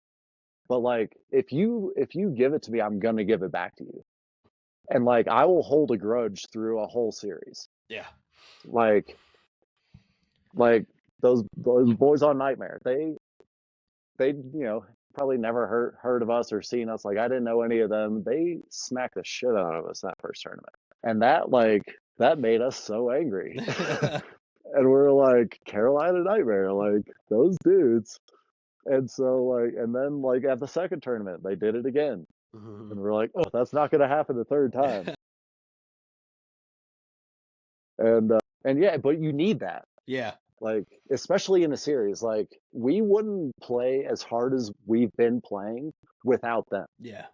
but like if you give it to me, I'm gonna give it back to you. And like I will hold a grudge through a whole series. Yeah. Like like those boys on Nightmare, they probably never heard of us or seen us. Like I didn't know any of them. They smacked the shit out of us that first tournament, and that made us so angry. And we're like Carolina Nightmare, like those dudes. And so like, and then like at the second tournament, they did it again, and we're like, oh, that's not going to happen the third time. And yeah, but you need that. Yeah. Like, especially in a series, like we wouldn't play as hard as we've been playing without them. Yeah.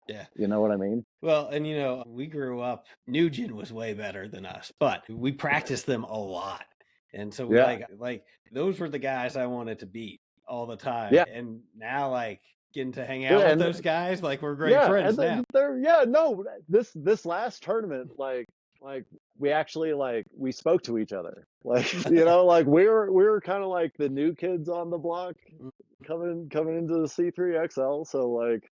Yeah. You know what I mean? Well, and we grew up, Nugent was way better than us, but we practiced them a lot. And so we Yeah. like those were the guys I wanted to beat all the time. Yeah. And now like getting to hang Yeah, out with and those guys, like we're great yeah, friends and now. no, this last tournament, like we actually like we spoke to each other. Like, like we were kind of like the new kids on the block coming into the C3XL. So like,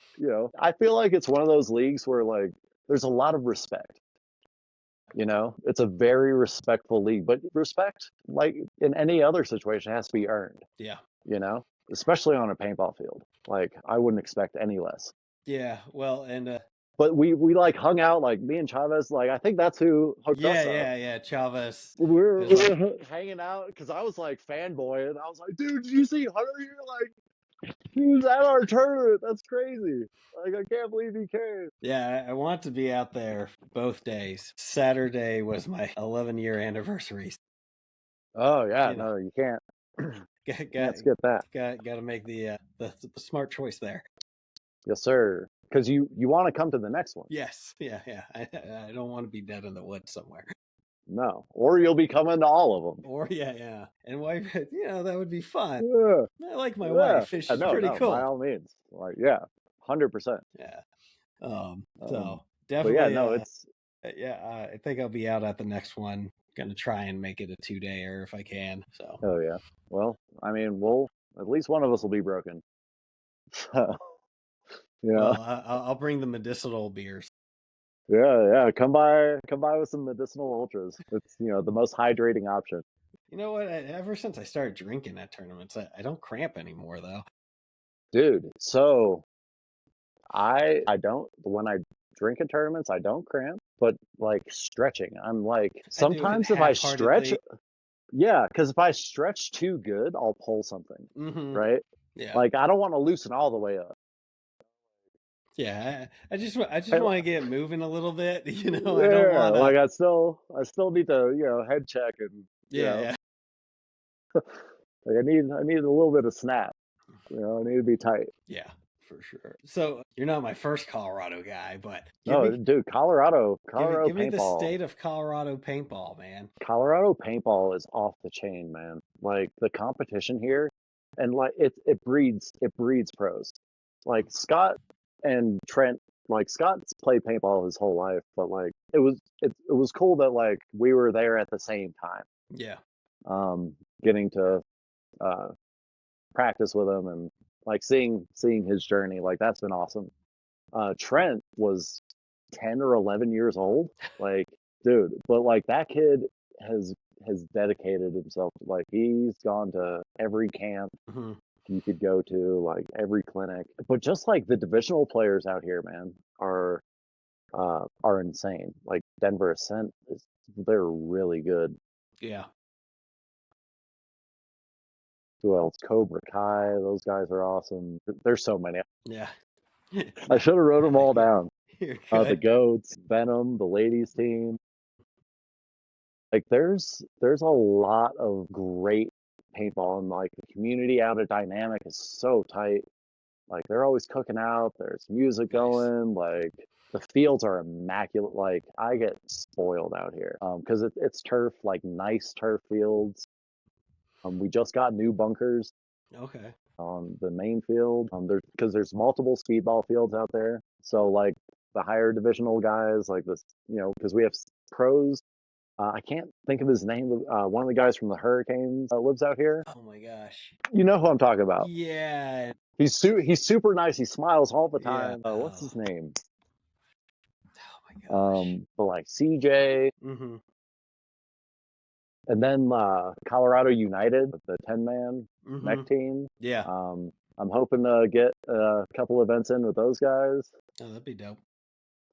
I feel like it's one of those leagues where like there's a lot of respect. It's a very respectful league, but respect, like in any other situation, has to be earned. Yeah. Especially on a paintball field. Like I wouldn't expect any less. Yeah. Well, and But we like hung out, like me and Chavez, like I think that's who hooked us up. yeah. Chavez. We were, is we were hanging out because I was like fanboy, and I was like, dude, did you see Hunter here? Like he was at our tournament. That's crazy. Like I can't believe he came. Yeah, I want to be out there both days. Saturday was my 11-year anniversary. Oh yeah, You know, no, you can't. Can't got skip that. got to make the smart choice there. Yes, sir. Because you want to come to the next one. Yes, yeah. I don't want to be dead in the woods somewhere. No, or you'll be coming to all of them. Or yeah, and wife, that would be fun. Yeah, I like my yeah. wife. She's pretty cool. By all means, like 100%. Yeah. But So yeah, definitely. no, it's I think I'll be out at the next one. Gonna try and make it a 2-dayer if I can. So. oh yeah. Well, I mean, we'll at least one of us will be broken. So, Well, I'll bring the medicinal beers. yeah. Come by with some medicinal ultras. It's the most hydrating option. You know what? Ever since I started drinking at tournaments, I don't cramp anymore though. Dude, so I don't when I drink at tournaments, I don't cramp, but like stretching, I'm like sometimes if I stretch, yeah, because if I stretch too good, I'll pull something, right? Yeah. Like I don't want to loosen all the way up. Yeah, I just want to get moving a little bit, I don't want like I still need to head check and yeah. Like I need a little bit of snap. I need to be tight. Yeah, for sure. So you're not my first Colorado guy, but dude, Colorado give me paintball. the state of Colorado paintball, man. Colorado paintball is off the chain, man. Like the competition here, and like it breeds pros. Like Scott and Trent, like Scott's played paintball his whole life, but like it was cool that like we were there at the same time. Yeah. Getting to practice with him and like seeing his journey, like that's been awesome. Trent was 10 or 11 years old, like dude, but like that kid has dedicated himself. Like he's gone to every camp you could go to, like every clinic. But just like the divisional players out here, man, are insane. Like Denver Ascent they're really good. Yeah. Who else? Cobra Kai, those guys are awesome. There's so many. Yeah. I should have wrote them all down. The Goats, Venom, the ladies team. Like there's a lot of great paintball, and like the community out of Dynamic is so tight. Like they're always cooking out, there's music Nice. going, like the fields are immaculate. Like I get spoiled out here because it's turf, like nice turf fields. We just got new bunkers Okay. on the main field. There's multiple speedball fields out there. So like the higher divisional guys, like this, because we have pros. I can't think of his name. One of the guys from the Hurricanes lives out here. Oh my gosh. You know who I'm talking about. Yeah. He's super nice. He smiles all the Yeah. time. What's his name? Oh my gosh. But like CJ, Mm-hmm. and then Colorado United, the 10-man Mm-hmm. mech team. Yeah. I'm hoping to get a couple events in with those guys. Oh, that'd be dope.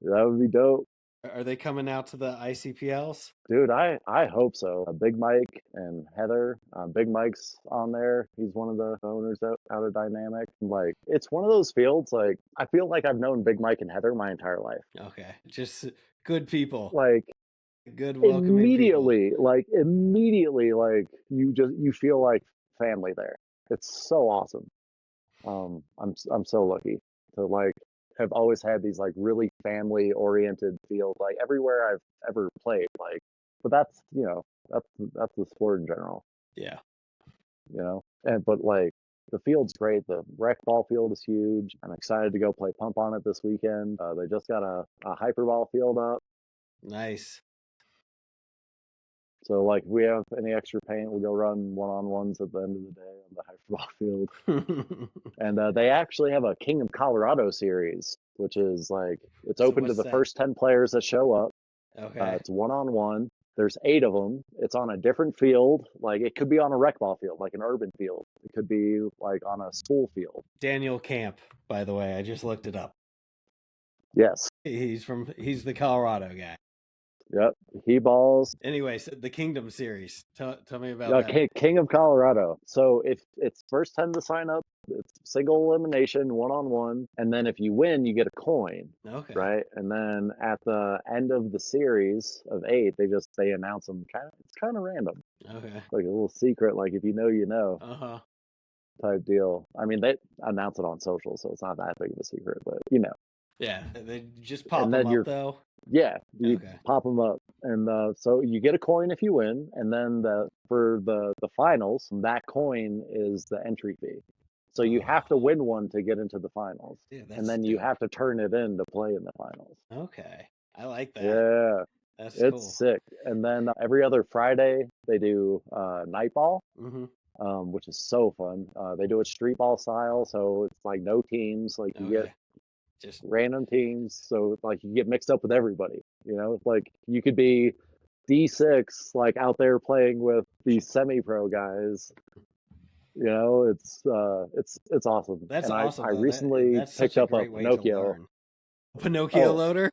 That would be dope. Are they coming out to the ICPLs? Dude, I hope so. Big Mike and Heather. Big Mike's on there. He's one of the owners out of Dynamic. Like, it's one of those fields, like, I feel like I've known Big Mike and Heather my entire life. Okay. Just good people. Like, Good welcoming people. immediately, like, you feel like family there. It's so awesome. I'm so lucky to, like, have always had these, like, really family oriented fields, like, everywhere I've ever played. Like, but that's the sport in general, Yeah. but like the field's great. The rec ball field is huge. I'm excited to go play pump on it this weekend. They just got a hyperball field up, Nice. so like if we have any extra paint, we'll go run one-on-ones at the end of the day on the hyperball field. And they actually have a King of Colorado series, which is like it's So open to what's the that? first 10 players that show up. Okay. It's one-on-one. There's 8 of them. It's on a different field. Like it could be on a rec ball field, like an urban field. It could be like on a school field. Daniel Camp, by the way, I just looked it up. Yes. He's the Colorado guy. Yep. He balls. Anyways, the Kingdom series. Tell me about that. King of Colorado. So if it's first 10 to sign up, it's single elimination, one-on-one, and then if you win, you get a coin. Okay. Right, and then at the end of the series of 8, they announce them. It's kind of random. Okay. Like a little secret, like if you know, you know, type deal. I mean, they announce it on social, so it's not that big of a secret, but you know. Yeah, they just pop And them then up though. Yeah, you Okay. pop them up, and so you get a coin if you win, and then for the finals, that coin is the entry fee. So you have to win one to get into the finals, Yeah, that's and then you dope. have to turn it in to play in the finals. Okay, I like that. Yeah, That's it's cool. sick. And then every other Friday they do night ball, which is so fun. They do it street ball style, so it's like no teams. Like you get just random teams, so like you get mixed up with everybody. Like you could be D6 like out there playing with these semi-pro guys. It's awesome. That's and awesome. I though. recently That's picked such a up a great way to Pinocchio. learn. Pinocchio loader.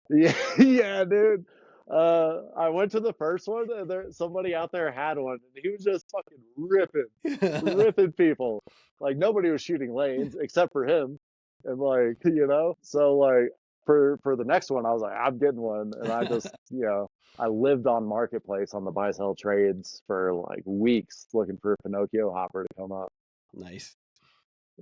Yeah, yeah, dude. I went to the first one, and somebody out there had one, and he was just fucking ripping people. Like nobody was shooting lanes except for him, and like so like for the next one, I was like, I'm getting one, and I just I lived on Marketplace on the buy sell trades for like weeks looking for a Pinocchio hopper to come up. Nice.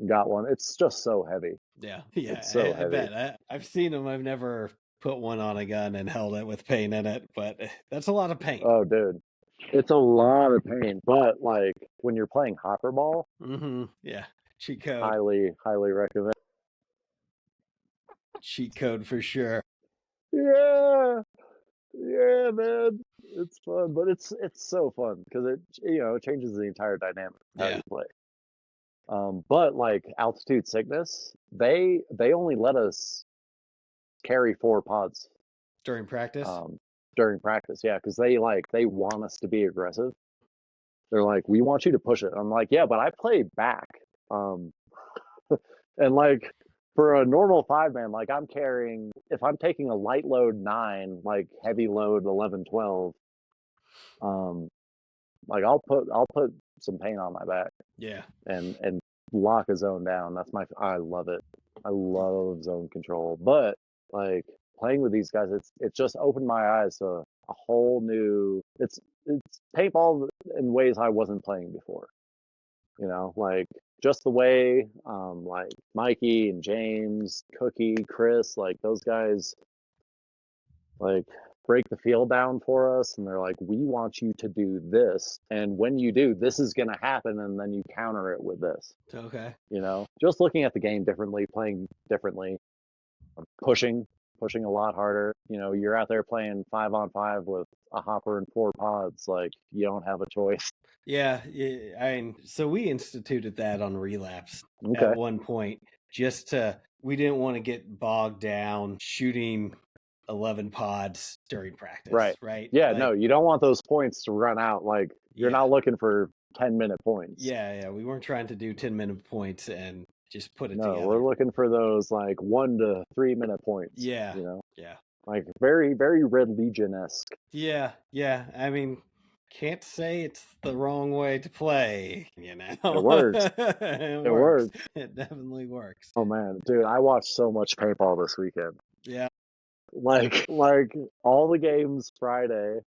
Got one. It's just so heavy. Yeah, it's so I heavy. bet. I've seen them. I've never put one on a gun and held it with paint in it, but that's a lot of paint. Oh, dude. It's a lot of paint, but like when you're playing hopper ball, yeah, cheat code. Highly recommend. Cheat code for sure. Yeah, man, it's fun, but it's so fun because it changes the entire dynamic of how you play. But like altitude sickness, they only let us carry 4 pods during practice. Yeah, because they want us to be aggressive. They're like, we want you to push it. I'm like, yeah, but I play back. And like for a normal 5-man, like I'm carrying, if I'm taking a light load 9, like heavy load 11, 12, like I'll put some paint on my back. Yeah. And lock a zone down. I love it. I love zone control. But like playing with these guys, it's just opened my eyes to a whole new. It's paintball in ways I wasn't playing before. Like just the way like Mikey and James, Cookie, Chris, like those guys like break the field down for us, and they're like, we want you to do this, and when you do, this is going to happen, and then you counter it with this. Okay. Just looking at the game differently, playing differently, pushing a lot harder. You're out there playing 5-on-5 with a hopper and 4 pods, like you don't have a choice. Yeah, I mean, so we instituted that on Relapse Okay. at one point, we didn't want to get bogged down shooting 11 pods during practice, right? Yeah, no, you don't want those points to run out. Like you're not looking for 10-minute points. Yeah, we weren't trying to do 10-minute points and just put it No, together. we're looking for those like 1 to 3 minute points. Yeah. Like very, very Red Legion-esque. Yeah. I mean, can't say it's the wrong way to play, It works. It works. It definitely works. Oh man, dude, I watched so much paintball this weekend. Yeah. Like all the games Friday,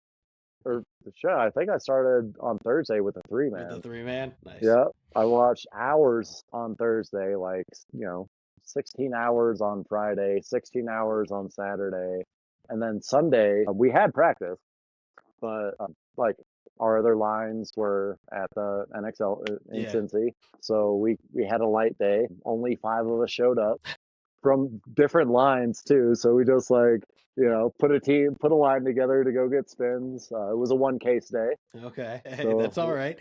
or shit, I think I started on Thursday with the 3-man. With the 3-man? Nice. Yeah, I watched hours on Thursday, like 16 hours on Friday, 16 hours on Saturday, and then Sunday we had practice, but like our other lines were at the NXL in Cincy, so we had a light day. Only 5 of us showed up from different lines too, so we just like put a line together to go get spins. It was a 1 case day. Okay, hey, that's all right.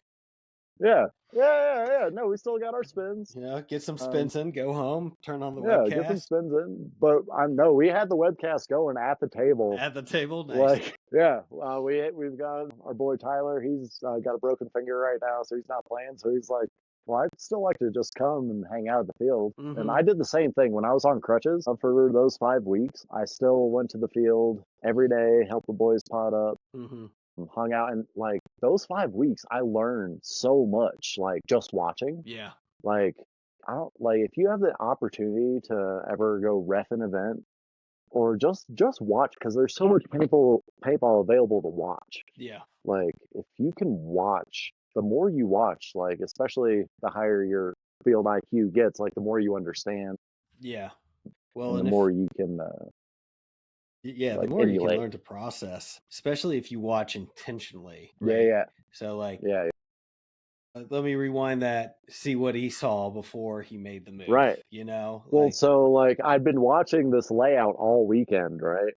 Yeah. No, we still got our spins. Get some spins in, go home, turn on the webcast. Get some spins in. But no, we had the webcast going at the table. At the table, nice. Like, we've got our boy Tyler. He's got a broken finger right now, so he's not playing. So he's like, well, I'd still like to just come and hang out at the field. Mm-hmm. And I did the same thing when I was on crutches for those 5 weeks. I still went to the field every day, helped the boys pot up. Mm-hmm. Hung out, and like those 5 weeks I learned so much, like just watching. Like I don't like if you have the opportunity to ever go ref an event or just watch, because there's so much paintball available to watch. Like if you can watch, the more you watch, like especially the higher your field IQ gets, like the more you understand. Well, and the more you can the more you can learn to process, especially if you watch intentionally. Right? So like, let me rewind that, see what he saw before he made the move. Right. Well, so like I've been watching this layout all weekend, right?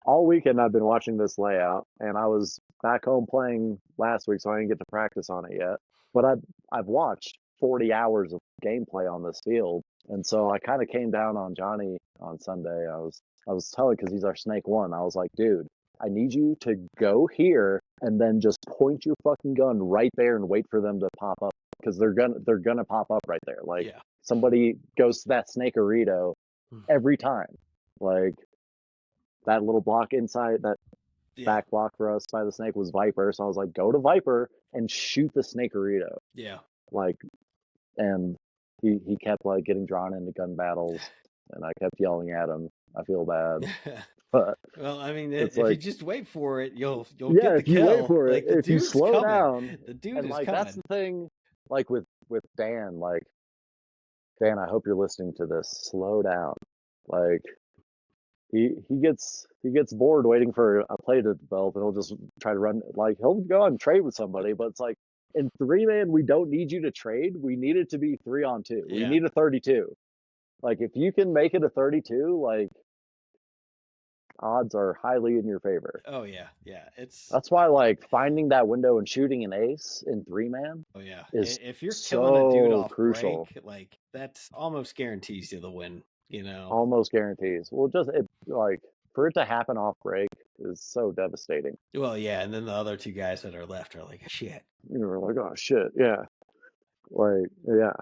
All weekend I've been watching this layout, and I was back home playing last week, so I didn't get to practice on it yet. But I've watched 40 hours of gameplay on this field, and so I kind of came down on Johnny on Sunday. I was telling, because he's our snake 1. I was like, dude, I need you to go here and then just point your fucking gun right there and wait for them to pop up, because they're gonna pop up right there. Like somebody goes to that snakearito every time. Like that little block inside, that back block for us by the snake was Viper. So I was like, go to Viper and shoot the snakearito. Like, and he kept like getting drawn into gun battles, and I kept yelling at him. I feel bad. But well, I mean, if you just wait for it, you'll get the kill. If you wait for it, like, if you slow down, the dude and is like coming. that's the thing. Like with Dan, like Dan, I hope you're listening to this. Slow down. Like he gets bored waiting for a play to develop, and he'll just try to run. Like he'll go and trade with somebody, but it's like in 3-man, we don't need you to trade. We need it to be 3-on-2. We need a 32. Like if you can make it a 32, like odds are highly in your favor. Oh yeah. That's why like finding that window and shooting an ace in 3-man. Oh yeah. Is if you're killing a dude off crucial. break, like that's almost guarantees you the win. Almost guarantees. Well, like for it to happen off break is so devastating. Well, yeah, and then the other 2 guys that are left are like, shit. You're like, oh shit, yeah. Like, yeah.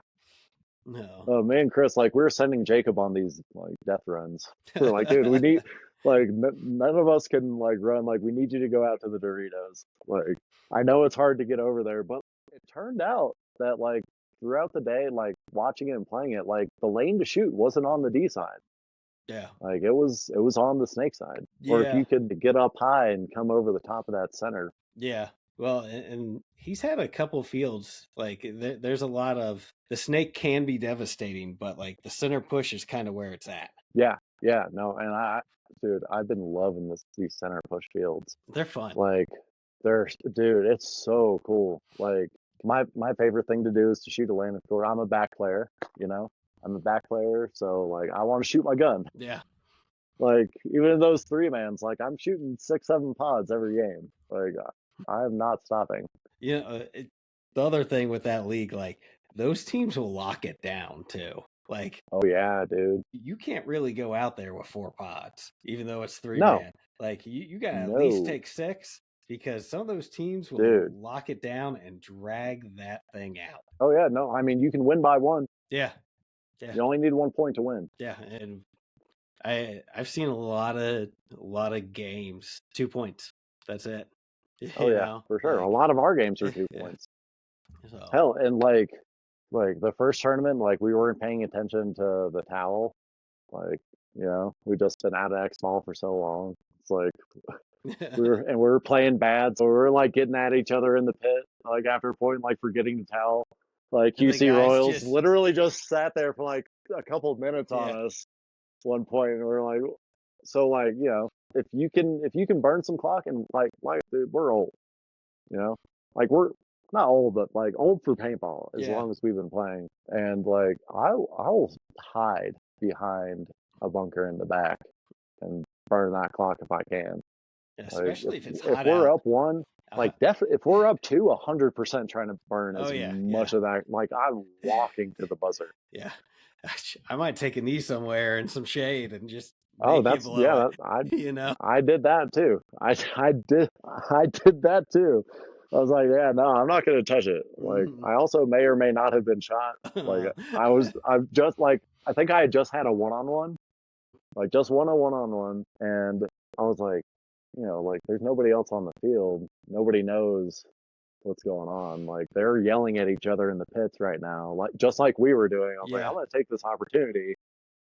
No. Oh man, Chris, like we were sending Jacob on these like death runs. We're like, dude, we need like none of us can like run. Like we need you to go out to the Doritos. Like I know it's hard to get over there, but it turned out that like throughout the day, like watching it and playing it, like the lane to shoot wasn't on the D side. Yeah. Like it was on the snake side. Or if Yeah. you could get up high and come over the top of that center. Yeah. Well, and he's had a couple fields. Like there's a lot of the snake can be devastating, but like the center push is kind of where it's at. Yeah, no, and dude, I've been loving these center push fields. They're fun. Like, dude, it's so cool. Like, my favorite thing to do is to shoot a landing score. I'm a back player, you know. I'm a back player, so like I want to shoot my gun. Yeah. Like even in those 3-mans, like I'm shooting 6-7 pods every game. Like I'm not stopping. You know, the other thing with that league, like those teams will lock it down too. Like, oh yeah, dude. You can't really go out there with 4 pods, even though it's 3 No. man. Like you got to at No. least take 6 because some of those teams will Dude. lock it down and drag that thing out. Oh yeah, no. I mean, you can win by 1. Yeah. Yeah. You only need 1 point to win. Yeah, and I've seen a lot of games 2 points. That's it. Oh yeah, for sure. A lot of our games are 2 points. So. Hell, and like the first tournament, like we weren't paying attention to the towel. Like, you know, we've just been out of X ball for so long. It's like we were playing bad, so we were like getting at each other in the pit, like after a point, like forgetting the towel. Like QC Royals literally just sat there for like a couple of minutes on us one point, and we're like, so like, you know, if you can burn some clock and like dude, we're old, you know, like we're not old, but like old for paintball as long as we've been playing. And like I will hide behind a bunker in the back and burn that clock if I can. Especially like, if it's hot. If we're up 1, like definitely if we're up 2, 100% trying to burn as much of that. Like I'm walking to the buzzer. Yeah. I might take a knee somewhere in some shade and just that's you know. I did that too. I did that too. I was like, yeah, no, I'm not gonna touch it. Like I also may or may not have been shot. Like I'm just like I think I had just had a 1-on-1, like just won a 1-on-1, and I was like, you know, like there's nobody else on the field. Nobody knows what's going on. Like they're yelling at each other in the pits right now, like just like we were doing. I was like, I'm gonna take this opportunity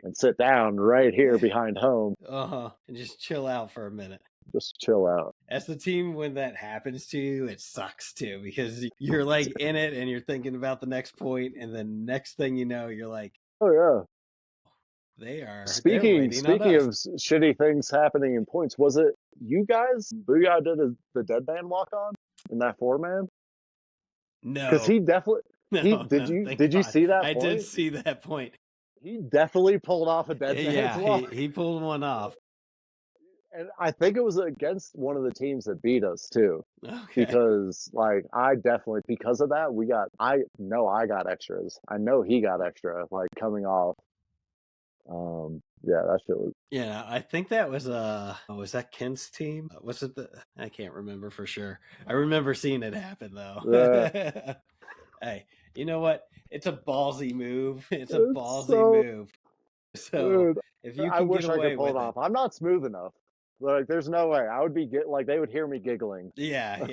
and sit down right here behind home. And just chill out for a minute. Just chill out. As the team, when that happens to you, it sucks too, because you're like in it and you're thinking about the next point, and the next thing you know, you're like, oh yeah. They are. Speaking of shitty things happening in points, was it you guys? Booyah did the dead man walk on in that 4-man? No, because he definitely. Did you see that? I did see that point. He definitely pulled off a dead man's walk. He pulled one off. And I think it was against one of the teams that beat us too. Okay. Because like because of that I got extras. I know he got extra like coming off. Yeah, that shit was. Yeah, I think that was was that Kent's team? Was it I can't remember for sure. I remember seeing it happen though. Yeah. Hey, you know what? It's a ballsy move. It's a ballsy move. So dude, if you can I wish get I away could pull with it off. I'm not smooth enough. Like, there's no way. I would be like they would hear me giggling. Yeah.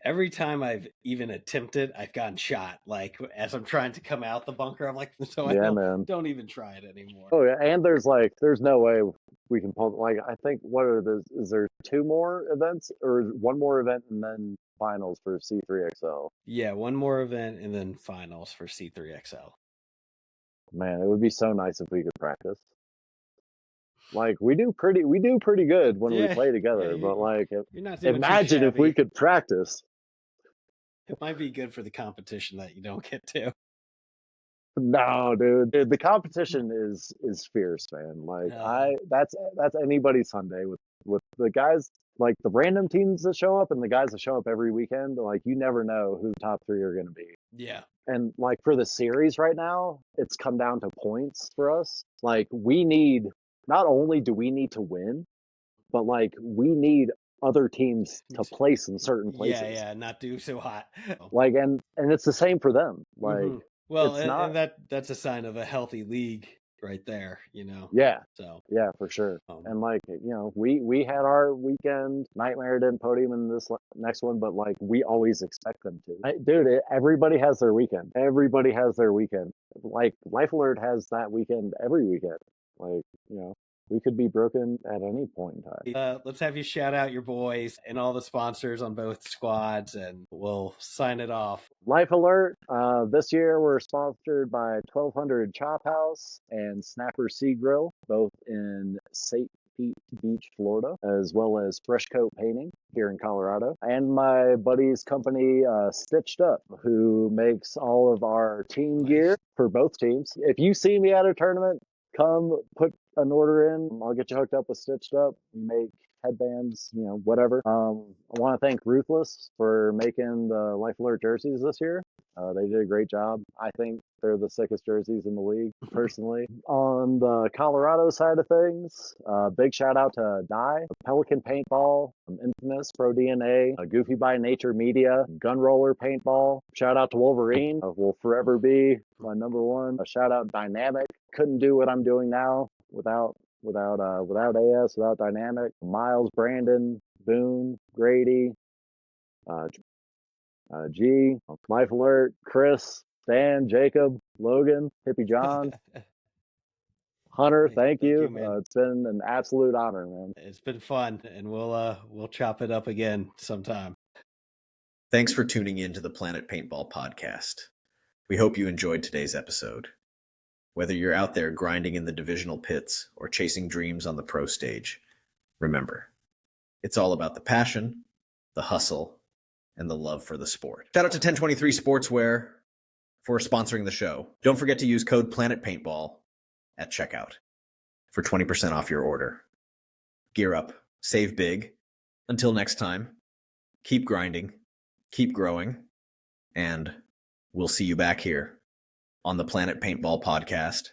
Every time I've even attempted, I've gotten shot. Like as I'm trying to come out the bunker, I'm like, so I don't even try it anymore. Oh yeah, and there's no way we can pull. Like I think is there 2 more events or 1 more event and then finals for C3XL? Yeah, 1 more event and then finals for C3XL. Man, it would be so nice if we could practice. Like we do pretty good when we play together, but like imagine if we could practice. It might be good for the competition that you don't get to. No, dude, the competition is fierce, man. Like that's anybody's Sunday with the guys, like the random teams that show up and the guys that show up every weekend. Like you never know who the top 3 are going to be. Yeah. And like for the series right now, it's come down to points for us. Like not only do we need to win, but like we need other teams to place in certain places. Yeah, not do so hot. Like and it's the same for them. Like well, and that's a sign of a healthy league. right there, you know. Yeah. So Yeah, for sure. And like, you know, we had our weekend. Nightmare didn't podium in this next one, but like we always expect them to. Dude, everybody has their weekend. Everybody has their weekend. Like Life Alert has that weekend every weekend. Like, you know, we could be broken at any point in time. Let's have you shout out your boys and all the sponsors on both squads, and we'll sign it off. Life Alert. This year we're sponsored by 1200 Chop House and Snapper Sea Grill, both in St. Pete Beach, Florida, as well as Fresh Coat Painting here in Colorado, and my buddy's company, Stitched Up, who makes all of our team gear for both teams. If you see me at a tournament, come put an order in. I'll get you hooked up with Stitched Up. We make headbands, you know, whatever. I want to thank Ruthless for making the Life Alert jerseys this year. They did a great job. I think they're the sickest jerseys in the league, personally. On the Colorado side of things, big shout out to Dye, Pelican Paintball, Infamous, Pro DNA, Goofy by Nature Media, Gun Roller Paintball. Shout out to Wolverine, will forever be my number one. A shout out Dynamic. Couldn't do what I'm doing now without AS, without Dynamic. Miles, Brandon, Boone, Grady, G, Life Alert, Chris, Stan, Jacob, Logan, Hippie John, Hunter. Thank you. It's been an absolute honor, man. It's been fun, and we'll chop it up again sometime. Thanks for tuning in to the Planet Paintball podcast. We hope you enjoyed today's episode. Whether you're out there grinding in the divisional pits or chasing dreams on the pro stage, remember, it's all about the passion, the hustle, and the love for the sport. Shout out to 1023 Sportswear for sponsoring the show. Don't forget to use code PlanetPaintball at checkout for 20% off your order. Gear up, save big. Until next time, keep grinding, keep growing, and we'll see you back here on the Planet Paintball podcast